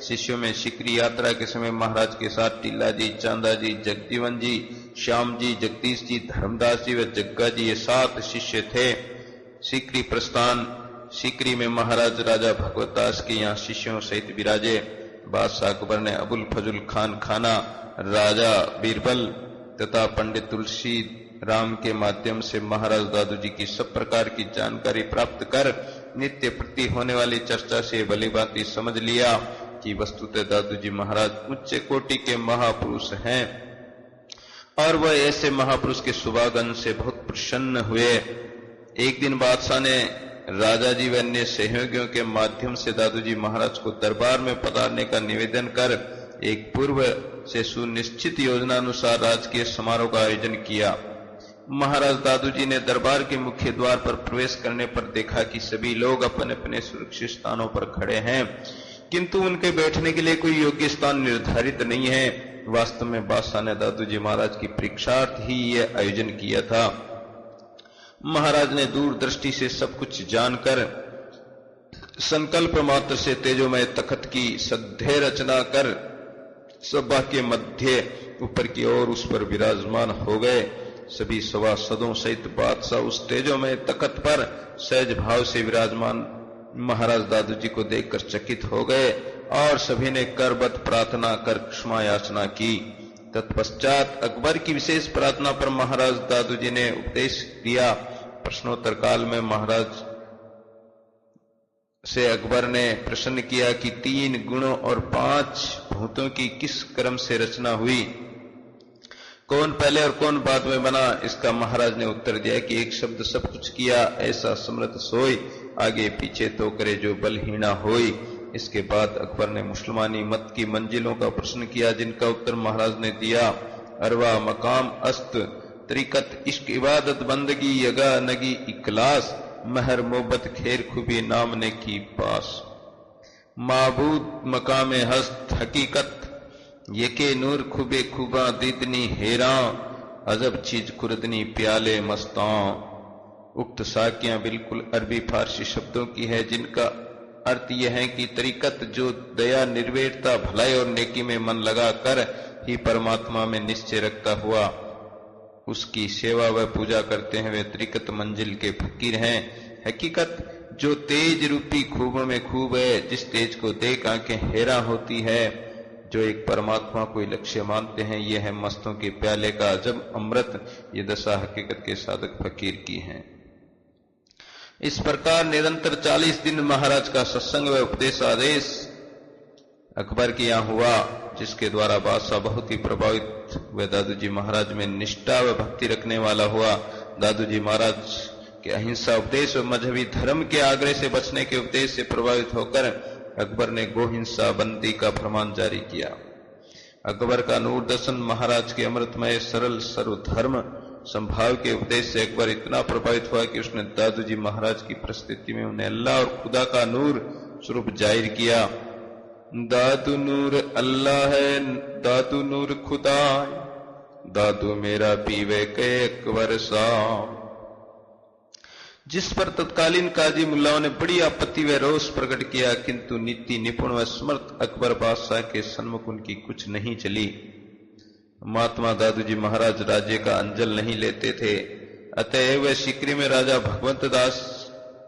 शिष्यों में शीघ्र यात्रा के समय महाराज के साथ टीला जी, चांदा जी, जगजीवन जी, श्याम जी, जगदीश जी, धर्मदास जी व जग्गा जी, ये 7 शिष्य थे। शीघ्र प्रस्थान शीघ्र में महाराज राजा भगवतदास के यहाँ शिष्यों सहित विराजे। बादशाह अकबर ने अबुल फजुल खान खाना, राजा बीरबल तथा पंडित तुलसी राम के माध्यम से महाराज दादूजी की सब प्रकार की जानकारी प्राप्त कर नित्य प्रति होने वाली चर्चा से भली भांति समझ लिया कि वस्तुतः दादूजी महाराज उच्च कोटि के महापुरुष हैं और वह ऐसे महापुरुष के शुभागमन से बहुत प्रसन्न हुए। एक दिन बादशाह ने राजा जी व अन्य सहयोगियों के माध्यम से दादूजी महाराज को दरबार में पधारने का निवेदन कर एक पूर्व से सुनिश्चित योजना अनुसार राजकीय समारोह का आयोजन किया। महाराज दादूजी ने दरबार के मुख्य द्वार पर प्रवेश करने पर देखा कि सभी लोग अपने अपने सुरक्षित स्थानों पर खड़े हैं, किंतु उनके बैठने के लिए कोई योग्य स्थान निर्धारित नहीं है। वास्तव में बादशाह ने दादूजी महाराज की परीक्षार्थ ही यह आयोजन किया था। महाराज ने दूरदृष्टि से सब कुछ जानकर संकल्प मात्र से तेजोमय तखत की सद्य रचना कर सभा के मध्य ऊपर की ओर उस पर विराजमान हो गए। सभी सभासदों सहित बादशाह उस तेजोमय तखत पर सहज भाव से विराजमान महाराज दादूजी को देखकर चकित हो गए और सभी ने करबद्ध प्रार्थना कर क्षमा याचना की। तत्पश्चात अकबर की विशेष प्रार्थना पर महाराज दादूजी ने उपदेश दिया। प्रश्नोत्तर काल में महाराज से अकबर ने प्रश्न किया कि 3 गुणों और 5 भूतों की किस क्रम से रचना हुई, कौन पहले और कौन बाद में बना। इसका महाराज ने उत्तर दिया कि एक शब्द सब कुछ किया, ऐसा समर्थ सोई, आगे पीछे तो करे जो बलहीना होई। इसके बाद अकबर ने मुसलमानी मत की मंजिलों का प्रश्न किया, जिनका उत्तर महाराज ने दिया। अरवा, मकाम, अस्त, तरीकत, इश्क, इबादत, बंदगी, यगा, नगी, इखलास, महर, मोहब्बत, खैर, खूबी, नाम ने की पास। माबूद, मकाम हस्त, हकीकत, यके नूर, खूबे खूबा, दीदनी हेरा, अजब चीज खुरदनी, प्याले मस्तां। उक्त साकियां बिल्कुल अरबी फारसी शब्दों की है, जिनका अर्थ यह है कि तरीकत जो दया, निर्वेरता, भलाई और नेकी में मन लगा कर ही परमात्मा में निश्चय रखता हुआ उसकी सेवा व पूजा करते हैं, वे तरीकत मंजिल के फकीर हैं। हकीकत जो तेज रूपी खूबों में खूब है, जिस तेज को देख आंखें हैरान होती है, जो एक परमात्मा को लक्ष्य मानते हैं, यह है मस्तों के प्याले का अजब अमृत। ये दशा हकीकत के साधक फकीर की हैं। इस प्रकार निरंतर 40 दिन महाराज का सत्संग व उपदेश आदेश अकबर के यहाँ हुआ, जिसके द्वारा बादशाह बहुत ही प्रभावित व दादूजी महाराज में निष्ठा व भक्ति रखने वाला हुआ। दादूजी महाराज के अहिंसा उपदेश व मजहबी धर्म के आग्रह से बचने के उपदेश से प्रभावित होकर अकबर ने गोहिंसा बंदी का फरमान जारी किया। अकबर का नूरदर्शन महाराज के अमृतमय सरल सर्वधर्म संभाव के उपदेश से अकबर इतना प्रभावित हुआ कि उसने दादूजी महाराज की परिस्थिति में उन्हें अल्लाह और खुदा का नूर स्वरूप जाहिर किया। दादू नूर अल्लाह है, दादू नूर खुदा, दादू मेरा पीवे के अकबर साहब। जिस पर तत्कालीन काजी मुल्लाओं ने बड़ी आपत्ति व रोष प्रकट किया, किंतु नीति निपुण व समर्थ अकबर बादशाह के सन्मुख उनकी कुछ नहीं चली। महात्मा दादूजी महाराज राज्य का अंजल नहीं लेते थे, अतएव वे सीकरी में राजा भगवंत दास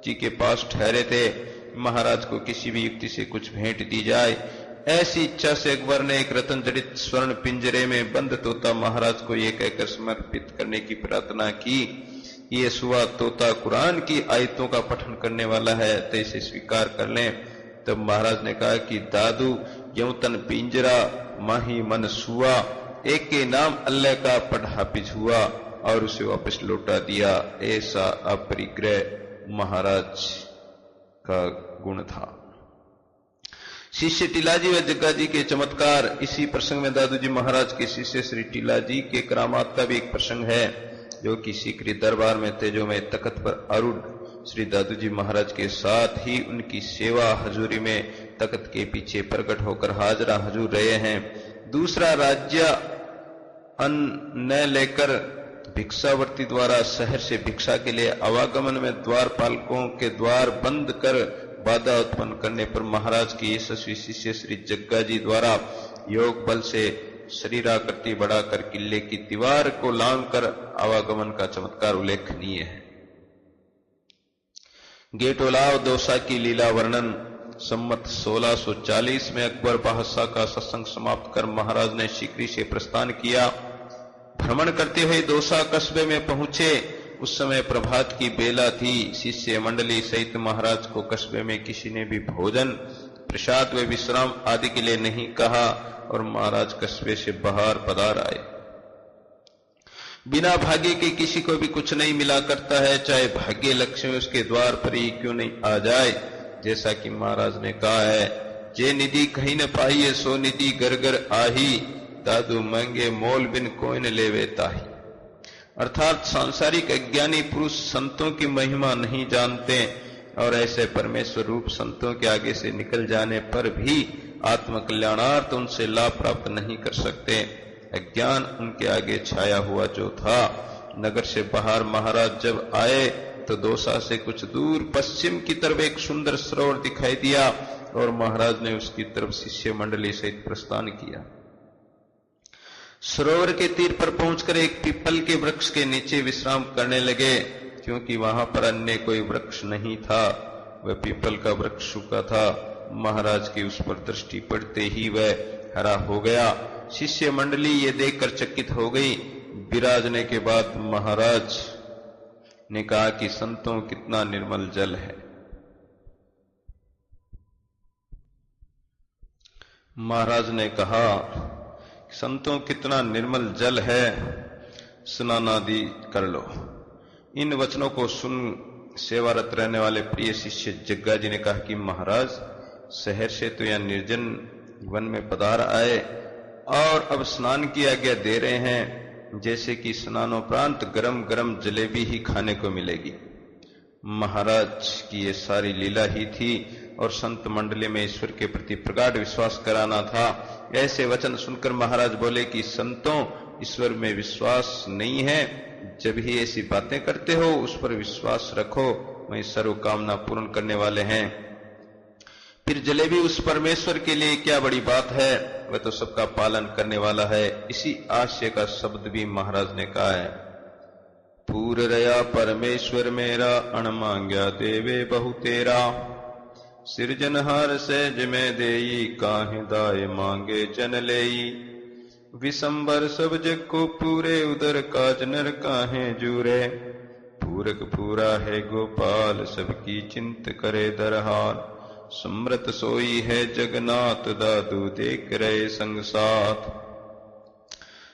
जी के पास ठहरे थे। महाराज को किसी भी युक्ति से कुछ भेंट दी जाए, ऐसी इच्छा से अकबर ने एक रतन जड़ित स्वर्ण पिंजरे में बंद तोता महाराज को ये कहकर समर्पित करने की प्रार्थना की, ये सुआ तोता कुरान की आयतों का पठन करने वाला है, तो इसे स्वीकार कर लें। तब महाराज ने कहा कि दादू यूं तन पिंजरा माही मन सुआ, एक के नाम अल्लाह का पढ़ हाफिज हुआ और उसे वापस लौटा दिया। ऐसा अपरिग्रह महाराज का गुण था। शिष्य टीलाजी व जग्गा जी के चमत्कार। इसी प्रसंग में दादूजी महाराज के शिष्य श्री टीलाजी के करामात का भी एक प्रसंग है, जो कि सीकरी दरबार में तेजोमय तख्त पर आरूढ़ श्री दादूजी महाराज के साथ ही उनकी सेवा हजूरी में तख्त के पीछे प्रकट होकर हाजरा हजूर रहे हैं। दूसरा राज्य अन्न न लेकर भिक्षावर्ती द्वारा शहर से भिक्षा के लिए आवागमन में द्वारपालकों के द्वार बंद कर बाधा उत्पन्न करने पर महाराज के यशस्वी शिष्य श्री जग्गा जी द्वारा योग बल से शरीराकृति बढ़ाकर किले की दीवार को लांघकर आवागमन का चमत्कार उल्लेखनीय है। गेटोलाव दोसा की लीला वर्णन। सम्मत 1640 में अकबर बादशाह का सत्संग समाप्त कर महाराज ने सीकरी से प्रस्थान किया। भ्रमण करते हुए दोसा कस्बे में पहुंचे। उस समय प्रभात की बेला थी। शिष्य मंडली सहित महाराज को कस्बे में किसी ने भी भोजन प्रसाद व विश्राम आदि के लिए नहीं कहा और महाराज कस्बे से बाहर पधार आए। बिना भाग्य के किसी को भी कुछ नहीं मिला करता है, चाहे भाग्य लक्ष्मी उसके द्वार पर ही क्यों नहीं आ जाए। जैसा कि महाराज ने कहा है, जे निधि कहीं न पाइए सो निधि घर घर आही, दादू मांगे मोल बिन कोई न लेवे ताही। अर्थात सांसारिक अज्ञानी पुरुष संतों की महिमा नहीं जानते और ऐसे परमेश्वर रूप संतों के आगे से निकल जाने पर भी आत्म कल्याणार्थ उनसे लाभ प्राप्त नहीं कर सकते। अज्ञान उनके आगे छाया हुआ जो था। नगर से बाहर महाराज जब आए तो दोसा से कुछ दूर पश्चिम की तरफ एक सुंदर सरोवर दिखाई दिया और महाराज ने उसकी तरफ शिष्य मंडली सहित प्रस्थान किया। सरोवर के तीर पर पहुंचकर एक पीपल के वृक्ष के नीचे विश्राम करने लगे, क्योंकि वहां पर अन्य कोई वृक्ष नहीं था। वह पीपल का वृक्ष सूखा था। महाराज की उस पर दृष्टि पड़ते ही वह हरा हो गया। शिष्य मंडली ये देखकर चकित हो गई। विराजने के बाद महाराज ने कहा कि संतों कितना निर्मल जल है। महाराज ने कहा संतों कितना निर्मल जल है, स्नानादि कर लो। इन वचनों को सुन सेवारत रहने वाले प्रिय शिष्य जग्गा जी ने कहा कि महाराज शहर से तो यहां निर्जन वन में पधार आए और अब स्नान की आज्ञा दे रहे हैं, जैसे कि स्नानोपरांत गरम गरम जलेबी ही खाने को मिलेगी। महाराज की ये सारी लीला ही थी और संत मंडली में ईश्वर के प्रति प्रगाढ़ विश्वास कराना था। ऐसे वचन सुनकर महाराज बोले कि संतों, ईश्वर में विश्वास नहीं है, जब ही ऐसी बातें करते हो उस पर विश्वास रखो, वही सर्व कामना पूर्ण करने वाले हैं। फिर जलेबी उस परमेश्वर के लिए क्या बड़ी बात है, वह तो सबका पालन करने वाला है। इसी आशय का शब्द भी महाराज ने कहा है, पूर रया परमेश्वर मेरा, अण मांग्या देवे बहु तेरा, सिरजनहार सहज में देई, काहे दाय मांगे जन लेई, विशंबर सब जग को पूरे, उदर काज नर काहे जूरे, पूरक पूरा है गोपाल, सबकी चिंत करे दरहाल, समृत सोई है जगन्नाथ, दादू देख रहे संग साथ।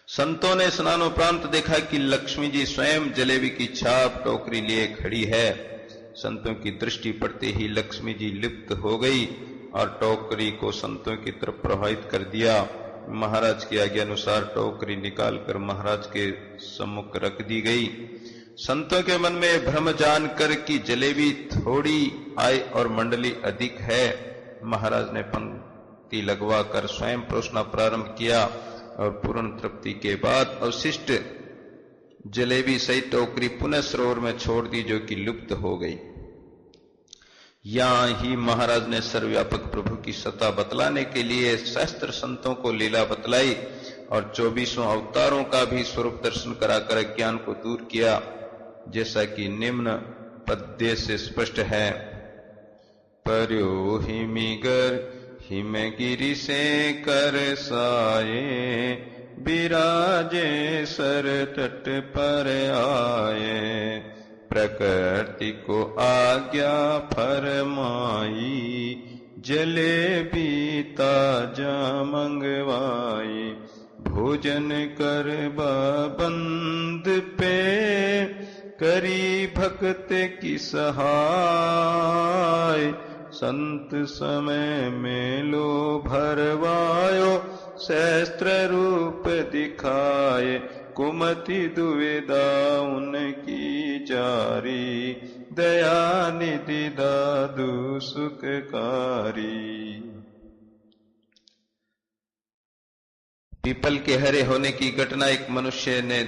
संतों ने स्नानोपरांत देखा कि लक्ष्मी जी स्वयं जलेबी की छाप टोकरी लिए खड़ी है। संतों की दृष्टि पड़ते ही लक्ष्मी जी लिप्त हो गई और टोकरी को संतों की तरफ प्रवाहित कर दिया। महाराज की आज्ञा अनुसार टोकरी निकालकर महाराज के सम्मुख रख दी गई। संतों के मन में भ्रम जानकर कि जलेबी थोड़ी आय और मंडली अधिक है। महाराज ने पंक्ति लगवा कर स्वयं परोसना प्रारंभ किया और पूर्ण तृप्ति के बाद अवशिष्ट जलेबी सहित टोकरी पुनः सरोवर में छोड़ दी, जो कि लुप्त हो गई। यहां ही महाराज ने सर्वव्यापक प्रभु की सत्ता बतलाने के लिए सहस्त्र संतों को लीला बतलाई और 24 अवतारों का भी स्वरूप दर्शन कराकर ज्ञान को दूर किया, जैसा कि निम्न पद्य से स्पष्ट है। पर्यो हिमिगर हिमगिरि से कर साये, बिराजे सर तट पर आए। प्रकृति को आज्ञा फरमाई, जलेबी ताजा मंगवाई। भोजन कर बंद पे, करी भक्त की सहाय। संत समय में लो भरवायो, सहस्त्र रूप दिखाए। कुमति दुविधा उनकी जारी, दया निधि दादु सुखकारी। पीपल के हरे होने की घटना एक मनुष्य ने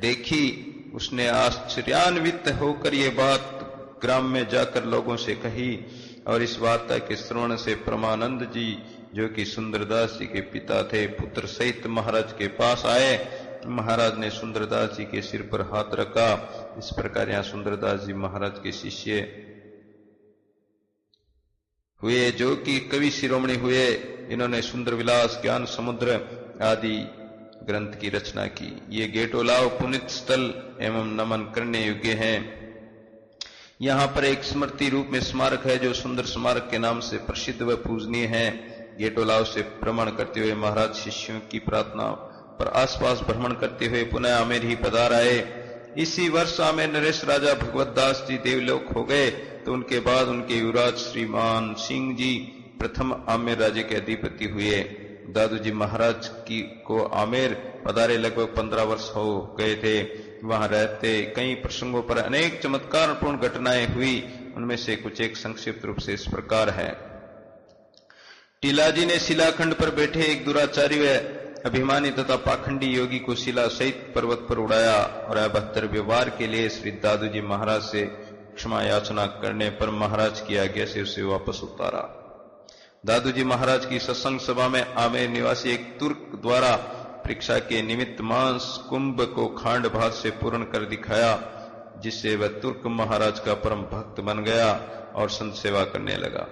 देखी। उसने आश्चर्यान्वित होकर ये बात ग्राम में जाकर लोगों से कही और इस वार्ता के श्रवण से परमानंद जी, जो कि सुंदरदास जी के पिता थे, पुत्र सहित महाराज के पास आए। महाराज ने सुंदरदास जी के सिर पर हाथ रखा। इस प्रकार यहाँ सुंदरदास जी महाराज के शिष्य हुए, जो कि कवि शिरोमणि हुए। इन्होंने सुंदर विलास, ज्ञान समुद्र आदि ग्रंथ की रचना की। ये गेटोलाव पुनित स्थल एवं नमन करने योग्य हैं। यहाँ पर एक स्मृति रूप में स्मारक है, जो सुंदर स्मारक के नाम से प्रसिद्ध व पूजनीय है। गेटोलाव से भ्रमण करते हुए महाराज शिष्यों की प्रार्थना पर आसपास भ्रमण करते हुए पुनः आमेर ही पधार आए। इसी वर्ष आमेर नरेश राजा भगवत दास जी देवलोक हो गए, तो उनके बाद उनके युवराज श्रीमान सिंह जी प्रथम आमेर राज्य के अधिपति हुए। दादू जी महाराज को आमेर पधारे लगभग 15 वर्ष हो गए थे। वहां रहते कई प्रसंगों पर अनेक चमत्कारपूर्ण घटनाएं हुई। उनमें से कुछ एक संक्षिप्त रूप से इस प्रकार है। टीलाजी ने शिलाखंड पर बैठे एक दुराचारी व अभिमानी तथा पाखंडी योगी को शिला सहित पर्वत पर उड़ाया और अभद्र व्यवहार के लिए श्री दादू जी महाराज से क्षमा याचना करने पर महाराज की आज्ञा से उसे वापस उतारा। दादू जी महाराज की सत्संग सभा में आमेर निवासी एक तुर्क द्वारा परीक्षा के निमित्त मांस कुंभ को खांड भात से पूर्ण कर दिखाया, जिससे वह तुर्क महाराज का परम भक्त बन गया और संत सेवा करने लगा।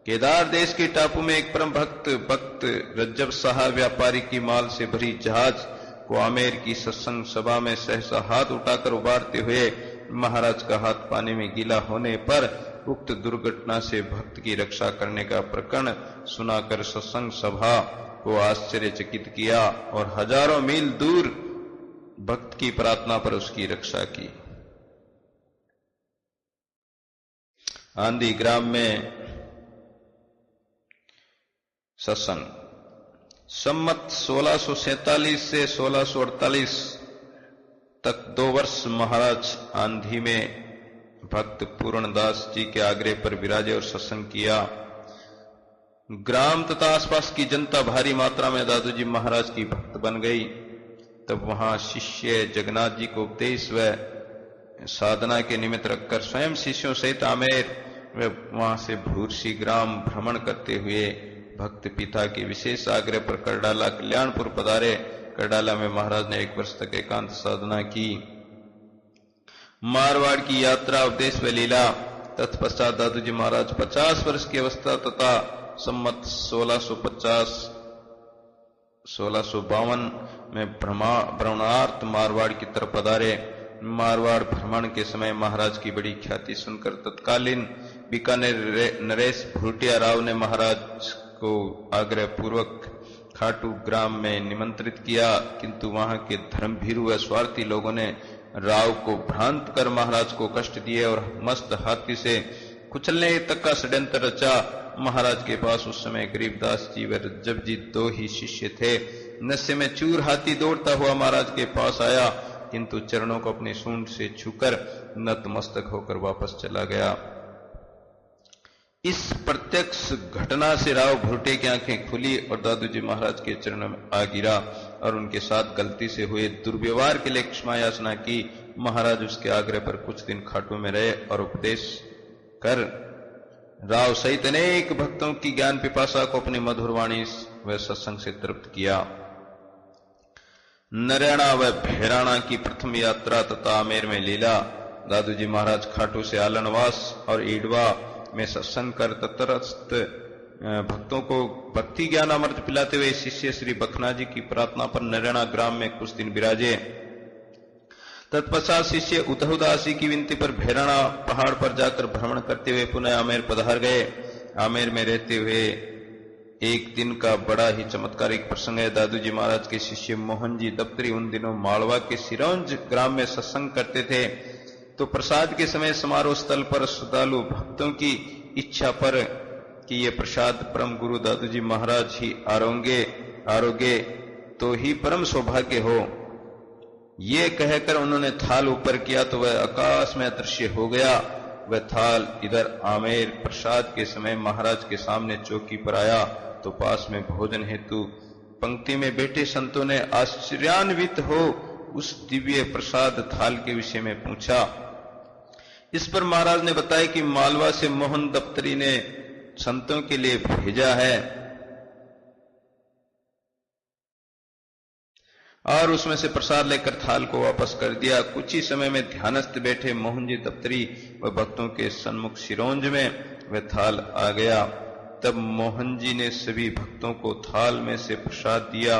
केदार देश के टापू में एक परम भक्त रज्जब शाह व्यापारी की माल से भरी जहाज को आमेर की सत्संग सभा में सहसा हाथ उठाकर उबारते हुए महाराज का हाथ पानी में गीला होने पर उक्त दुर्घटना से भक्त की रक्षा करने का प्रकरण सुनाकर सत्संग सभा को आश्चर्यचकित किया और हजारों मील दूर भक्त की प्रार्थना पर उसकी रक्षा की। आंधी ग्राम में सत्संग। सम्मत 1647 से 1648 तक 2 वर्ष महाराज आंधी में भक्त पूर्णदास जी के आग्रह पर विराजे और सत्संग किया। ग्राम तथा आसपास की जनता भारी मात्रा में दादू जी महाराज की भक्त बन गई। तब वहां शिष्य जगन्नाथ जी को उपदेश व साधना के निमित्त रखकर स्वयं शिष्यों सहित आमेर व वहां से भूरसी ग्राम भ्रमण करते हुए भक्त पिता के विशेष आग्रह पर करडाला कल्याणपुर पधारे। करडाला में महाराज ने 1 वर्ष तक एकांत साधना की। मारवाड़ की यात्रा, उपदेश व लीला। तत्पश्चात दादू जी महाराज 50 वर्ष की अवस्था तथा सम्मत 1652 में भ्रमणार्थ मारवाड़ की तरफ पधारे। मारवाड़ भ्रमण के समय महाराज की बड़ी ख्याति सुनकर तत्कालीन बीकानेर नरेश भूटिया राव ने महाराज को आग्रह पूर्वक खाटू ग्राम में निमंत्रित किया, किंतु वहां के धर्मभीरु व स्वार्थी लोगों ने राव को भ्रांत कर महाराज को कष्ट दिए और मस्त हाथी से कुचलने तक का षड्यंत्र रचा। महाराज के पास उस समय गरीबदास जी व रज्जब जी 2 ही शिष्य थे। नशे में चूर हाथी दौड़ता हुआ महाराज के पास आया, किंतु चरणों को अपनी सूंड से छूकर नतमस्तक होकर वापस चला गया। इस प्रत्यक्ष घटना से राव भुर्टे की आंखें खुली और दादूजी महाराज के चरणों में आ गिरा और उनके साथ गलती से हुए दुर्व्यवहार के लिए क्षमा याचना की। महाराज उसके आग्रह पर कुछ दिन खाटू में रहे और उपदेश कर राव सहित अनेक भक्तों की ज्ञान पिपासा को अपनी मधुर वाणी व सत्संग से तृप्त किया। नरैना व भैराणा की प्रथम यात्रा तथा आमेर में लीला। दादूजी महाराज खाटू से आलनवास और ईडवा में सत्संग कर तटस्थ भक्तों को भक्ति ज्ञान अमृत पिलाते हुए शिष्य श्री बखना जी की प्रार्थना पर नरैना ग्राम में कुछ दिन विराजे। तत्पश्चात शिष्य उद्धवदासी की विनती पर भैराणा पहाड़ पर जाकर भ्रमण करते हुए पुनः आमेर पधार गए। आमेर में रहते हुए एक दिन का बड़ा ही चमत्कारिक प्रसंग है। दादूजी महाराज के शिष्य मोहन जी दफ्तरी उन दिनों मालवा के सिरौंज ग्राम में सत्संग करते थे, तो प्रसाद के समय समारोह स्थल पर श्रद्धालु भक्तों की इच्छा पर कि ये प्रसाद परम गुरु दादूजी महाराज ही आरोगे तो ही परम सौभाग्य हो, ये कहकर उन्होंने थाल ऊपर किया तो वह आकाश में अदृश्य हो गया। वह थाल इधर आमेर प्रसाद के समय महाराज के सामने चौकी पर आया तो पास में भोजन हेतु पंक्ति में बैठे संतों ने आश्चर्यान्वित हो उस दिव्य प्रसाद थाल के विषय में पूछा। इस पर महाराज ने बताया कि मालवा से मोहन दफ्तरी ने संतों के लिए भेजा है और उसमें से प्रसाद लेकर थाल को वापस कर दिया। कुछ ही समय में ध्यानस्थ बैठे मोहन जी दफ्तरी व भक्तों के सन्मुख सिरौंज में वह थाल आ गया। तब मोहन जी ने सभी भक्तों को थाल में से प्रसाद दिया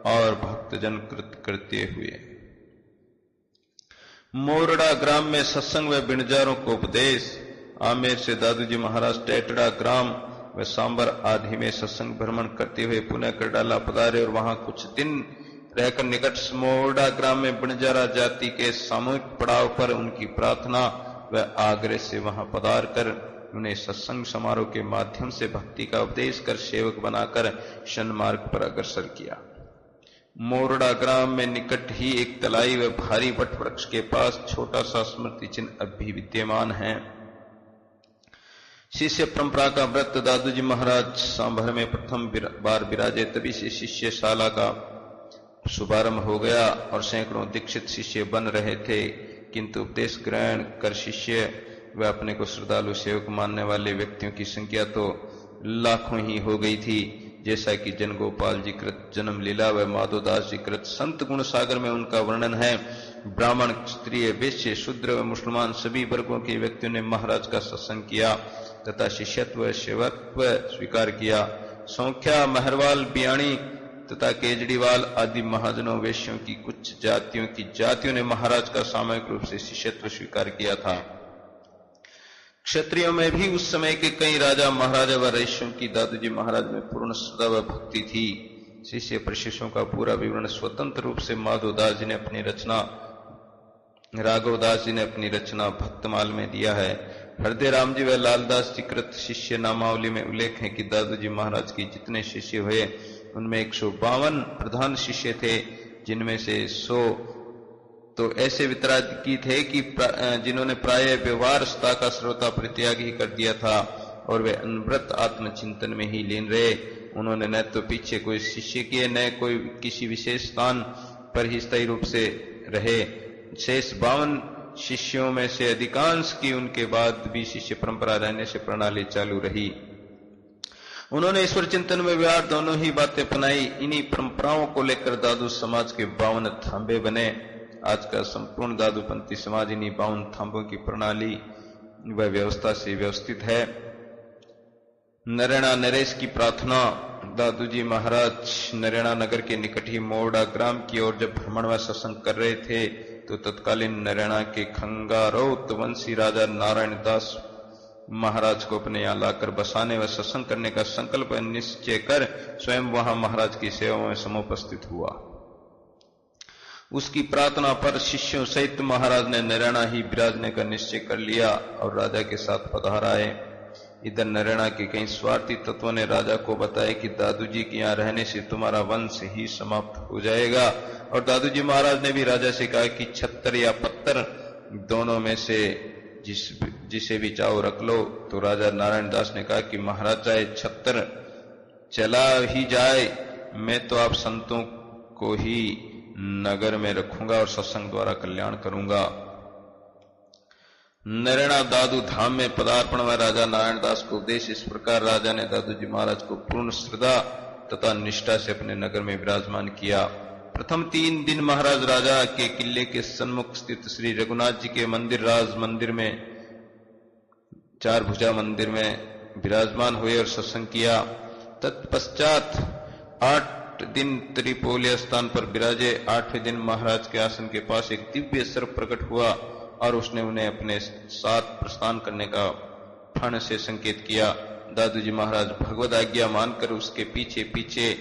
और भक्तजन कृत करते हुए मोरड़ा ग्राम में सत्संग व बिणजारों को उपदेश। आमेर से दादूजी महाराज टेटड़ा ग्राम व सांबर आदि में सत्संग भ्रमण करते हुए पुनः करडाला पधारे और वहां कुछ दिन रहकर निकट मोरड़ा ग्राम में बिणजारा जाति के सामूहिक पड़ाव पर उनकी प्रार्थना व आग्रह से वहां पधार कर उन्हें सत्संग समारोह के माध्यम से भक्ति का उपदेश कर सेवक बनाकर सन्मार्ग पर अग्रसर किया। मोरड़ा ग्राम में निकट ही एक तलाई व भारी वट वृक्ष के पास छोटा सा स्मृति चिन्ह अब भी विद्यमान है। शिष्य परंपरा का व्रत दादूजी महाराज सांभर में प्रथम बार विराजे, तभी से शिष्यशाला का शुभारंभ हो गया और सैकड़ों दीक्षित शिष्य बन रहे थे, किंतु उपदेश ग्रहण कर शिष्य व अपने को श्रद्धालु सेवक मानने वाले व्यक्तियों की संख्या तो लाखों ही हो गई थी। जैसा कि जनगोपाल जी कृत जन्म लीला व माधोदास जी कृत संत गुण सागर में उनका वर्णन है। ब्राह्मण, क्षत्रिय, वैश्य, शूद्र व मुसलमान सभी वर्गों के व्यक्तियों ने महाराज का सत्संग किया तथा शिष्यत्व सेवकत्व स्वीकार किया। सौख्या, महरवाल, बियाणी तथा केजरीवाल आदि महाजनों वैश्यों की कुछ जातियों ने महाराज का सामूहिक रूप से शिष्यत्व स्वीकार किया था। क्षत्रियों में भी उस समय के कई राजा महाराजा व रईसों की दादूजी महाराज में पूर्ण श्रद्धा व भक्ति थी। शिष्य प्रशिष्यों का पूरा विवरण स्वतंत्र रूप से माधवदास जी ने अपनी रचना राघवदास जी ने अपनी रचना भक्तमाल में दिया है। हृदय राम जी व लालदास जी कृत शिष्य नामावली में उल्लेख है कि दादूजी महाराज की जितने शिष्य हुए उनमें 152 प्रधान शिष्य थे, जिनमें से 100 तो ऐसे वितरागी थे कि जिन्होंने प्राय व्यवहारता का श्रोता परित्याग ही कर दिया था और वे अनवरत आत्मचिंतन में ही लीन रहे। उन्होंने न तो पीछे कोई शिष्य किए न कोई किसी विशेष स्थान पर ही स्थायी रूप से रहे। शेष 52 शिष्यों में से अधिकांश की उनके बाद भी शिष्य परंपरा रहने से प्रणाली चालू रही। उन्होंने ईश्वर चिंतन में व्यवहार दोनों ही बातें अपनाई। इन्हीं परंपराओं को लेकर दादू समाज के 52 थांबे बने। आज का संपूर्ण दादूपंथी समाज इन्हीं 52 थांबों की प्रणाली व व्यवस्था से व्यवस्थित है। नरैना नरेश की प्रार्थना। दादूजी महाराज नरैना नगर के निकट ही मोरड़ा ग्राम की ओर जब भ्रमण व सत्संग कर रहे थे तो तत्कालीन नरैना के खंगारौत वंशी राजा नारायण दास महाराज को अपने यहाँ लाकर बसाने व सत्संग करने का संकल्प निश्चय कर स्वयं वहां महाराज की सेवा में समुपस्थित हुआ। उसकी प्रार्थना पर शिष्यों सहित महाराज ने नरैना ही विराजने का निश्चय कर लिया और राजा के साथ पधार आए। इधर नरैना के कई स्वार्थी तत्वों ने राजा को बताया कि दादूजी के यहाँ रहने से तुम्हारा वंश ही समाप्त हो जाएगा, और दादूजी महाराज ने भी राजा से कहा कि छत्तर या पत्तर दोनों में से जिसे भी चाहो रख लो। तो राजा नारायण दास ने कहा कि महाराज चाहे छत्र चला ही जाए, मैं तो आप संतों को ही नगर में रखूंगा और सत्संग द्वारा कल्याण करूंगा। नरेणा दादू धाम में पदार्पण में राजा नारायण दास को उपदेश। इस प्रकार राजा ने दादू जी महाराज को पूर्ण श्रद्धा तथा निष्ठा से अपने नगर में विराजमान किया। प्रथम 3 दिन महाराज राजा के किले के सन्मुख स्थित श्री रघुनाथ जी के मंदिर राज मंदिर में 4 भुजा मंदिर में विराजमान हुए और सत्संग किया। तत्पश्चात 8 दिन त्रिपोलिया स्थान पर विराजे। 8वें दिन महाराज के आसन के पास एक दिव्य सर्प प्रकट हुआ और उसने उन्हें अपने साथ प्रस्थान करने का फण से संकेत किया। दादू जी महाराज भगवद आज्ञा मानकर उसके पीछे पीछे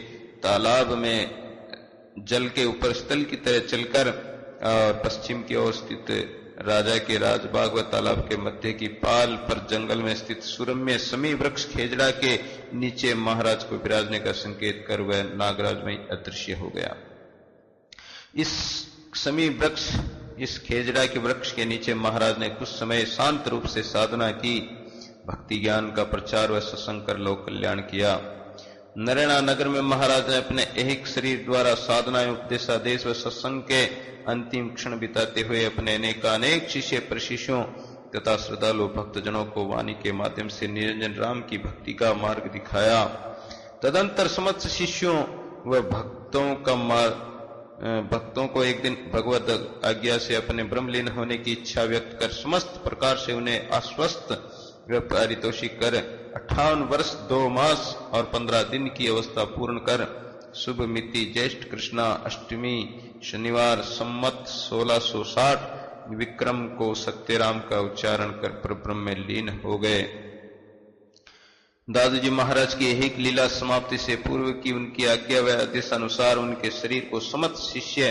तालाब में जल के ऊपर स्थल की तरह चलकर और पश्चिम की ओर स्थित राजा के राजबाग व तालाब के मध्य की पाल पर जंगल में स्थित सुरम्य समी वृक्ष खेजड़ा के नीचे महाराज को विराजने का संकेत कर वह नागराज में अदृश्य हो गया। इस समी वृक्ष, इस खेजड़ा के वृक्ष के नीचे महाराज ने कुछ समय शांत रूप से साधना की, भक्ति ज्ञान का प्रचार व सत्संग कर लोक कल्याण किया। नरेणा नगर में महाराज ने अपने एक शरीर द्वारा साधनाएं, उपदेशादेश व सत्संग के अंतिम क्षण बिताते हुए अपने अनेकानेक शिष्य प्रशिष्यों तथा श्रद्धालु भक्तजनों को वाणी के माध्यम से निरंजन राम की भक्ति का मार्ग दिखाया। तदंतर समस्त शिष्यों व भक्तों को एक दिन भगवत आज्ञा से अपने ब्रह्मलीन होने की इच्छा व्यक्त कर समस्त प्रकार से उन्हें आश्वस्त व पारितोषिक कर 58 वर्ष 2 मास और 15 दिन की अवस्था पूर्ण कर शुभ मिति ज्येष्ठ कृष्णा अष्टमी शनिवार सम्मत 1660 विक्रम को सत्यराम का उच्चारण कर परब्रह्म में लीन हो गए। दादू जी महाराज की एक लीला समाप्ति से पूर्व की उनकी आज्ञा व आदेशानुसार उनके शरीर को समस्त शिष्य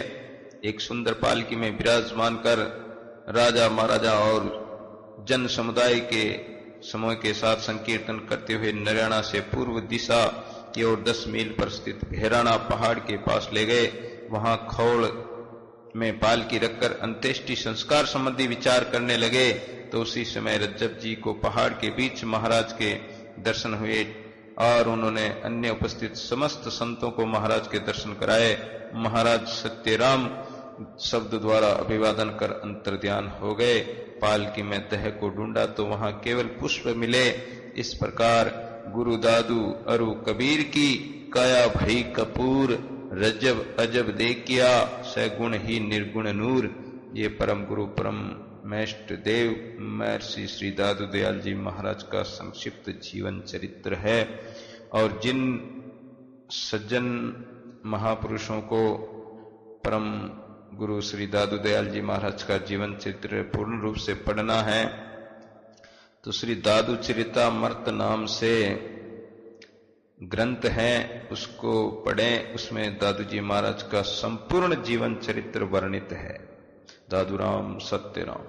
एक सुंदर पालकी में विराजमान कर राजा महाराजा और जन समुदाय के समूह के साथ संकीर्तन करते हुए नरेणा से पूर्व दिशा की ओर 10 मील पर स्थित भेराना पहाड़ के पास ले गए। वहां खौड़ में पालकी रखकर अंत्येष्टि संस्कार संबंधी विचार करने लगे तो उसी समय रज्जब जी को पहाड़ के बीच महाराज के दर्शन हुए और उन्होंने अन्य उपस्थित समस्त संतों को महाराज के दर्शन कराए। महाराज सत्यराम शब्द द्वारा अभिवादन कर अंतर्ध्यान हो गए। पालकी में देह को ढूंढा तो वहां केवल पुष्प मिले। इस प्रकार गुरु दादू अरु कबीर की काया भई कपूर, रजब अजब देखिया सगुण ही निर्गुण नूर। ये परम गुरु परम मैष्ट देव महर्षि श्री दादू दयाल जी महाराज का संक्षिप्त जीवन चरित्र है। और जिन सज्जन महापुरुषों को परम गुरु श्री दादू दयाल जी महाराज का जीवन चरित्र पूर्ण रूप से पढ़ना है तो श्री दादू चरितामृत नाम से ग्रंथ है, उसको पढ़ें। उसमें दादू जी महाराज का संपूर्ण जीवन चरित्र वर्णित है। दादू राम सत्य राम।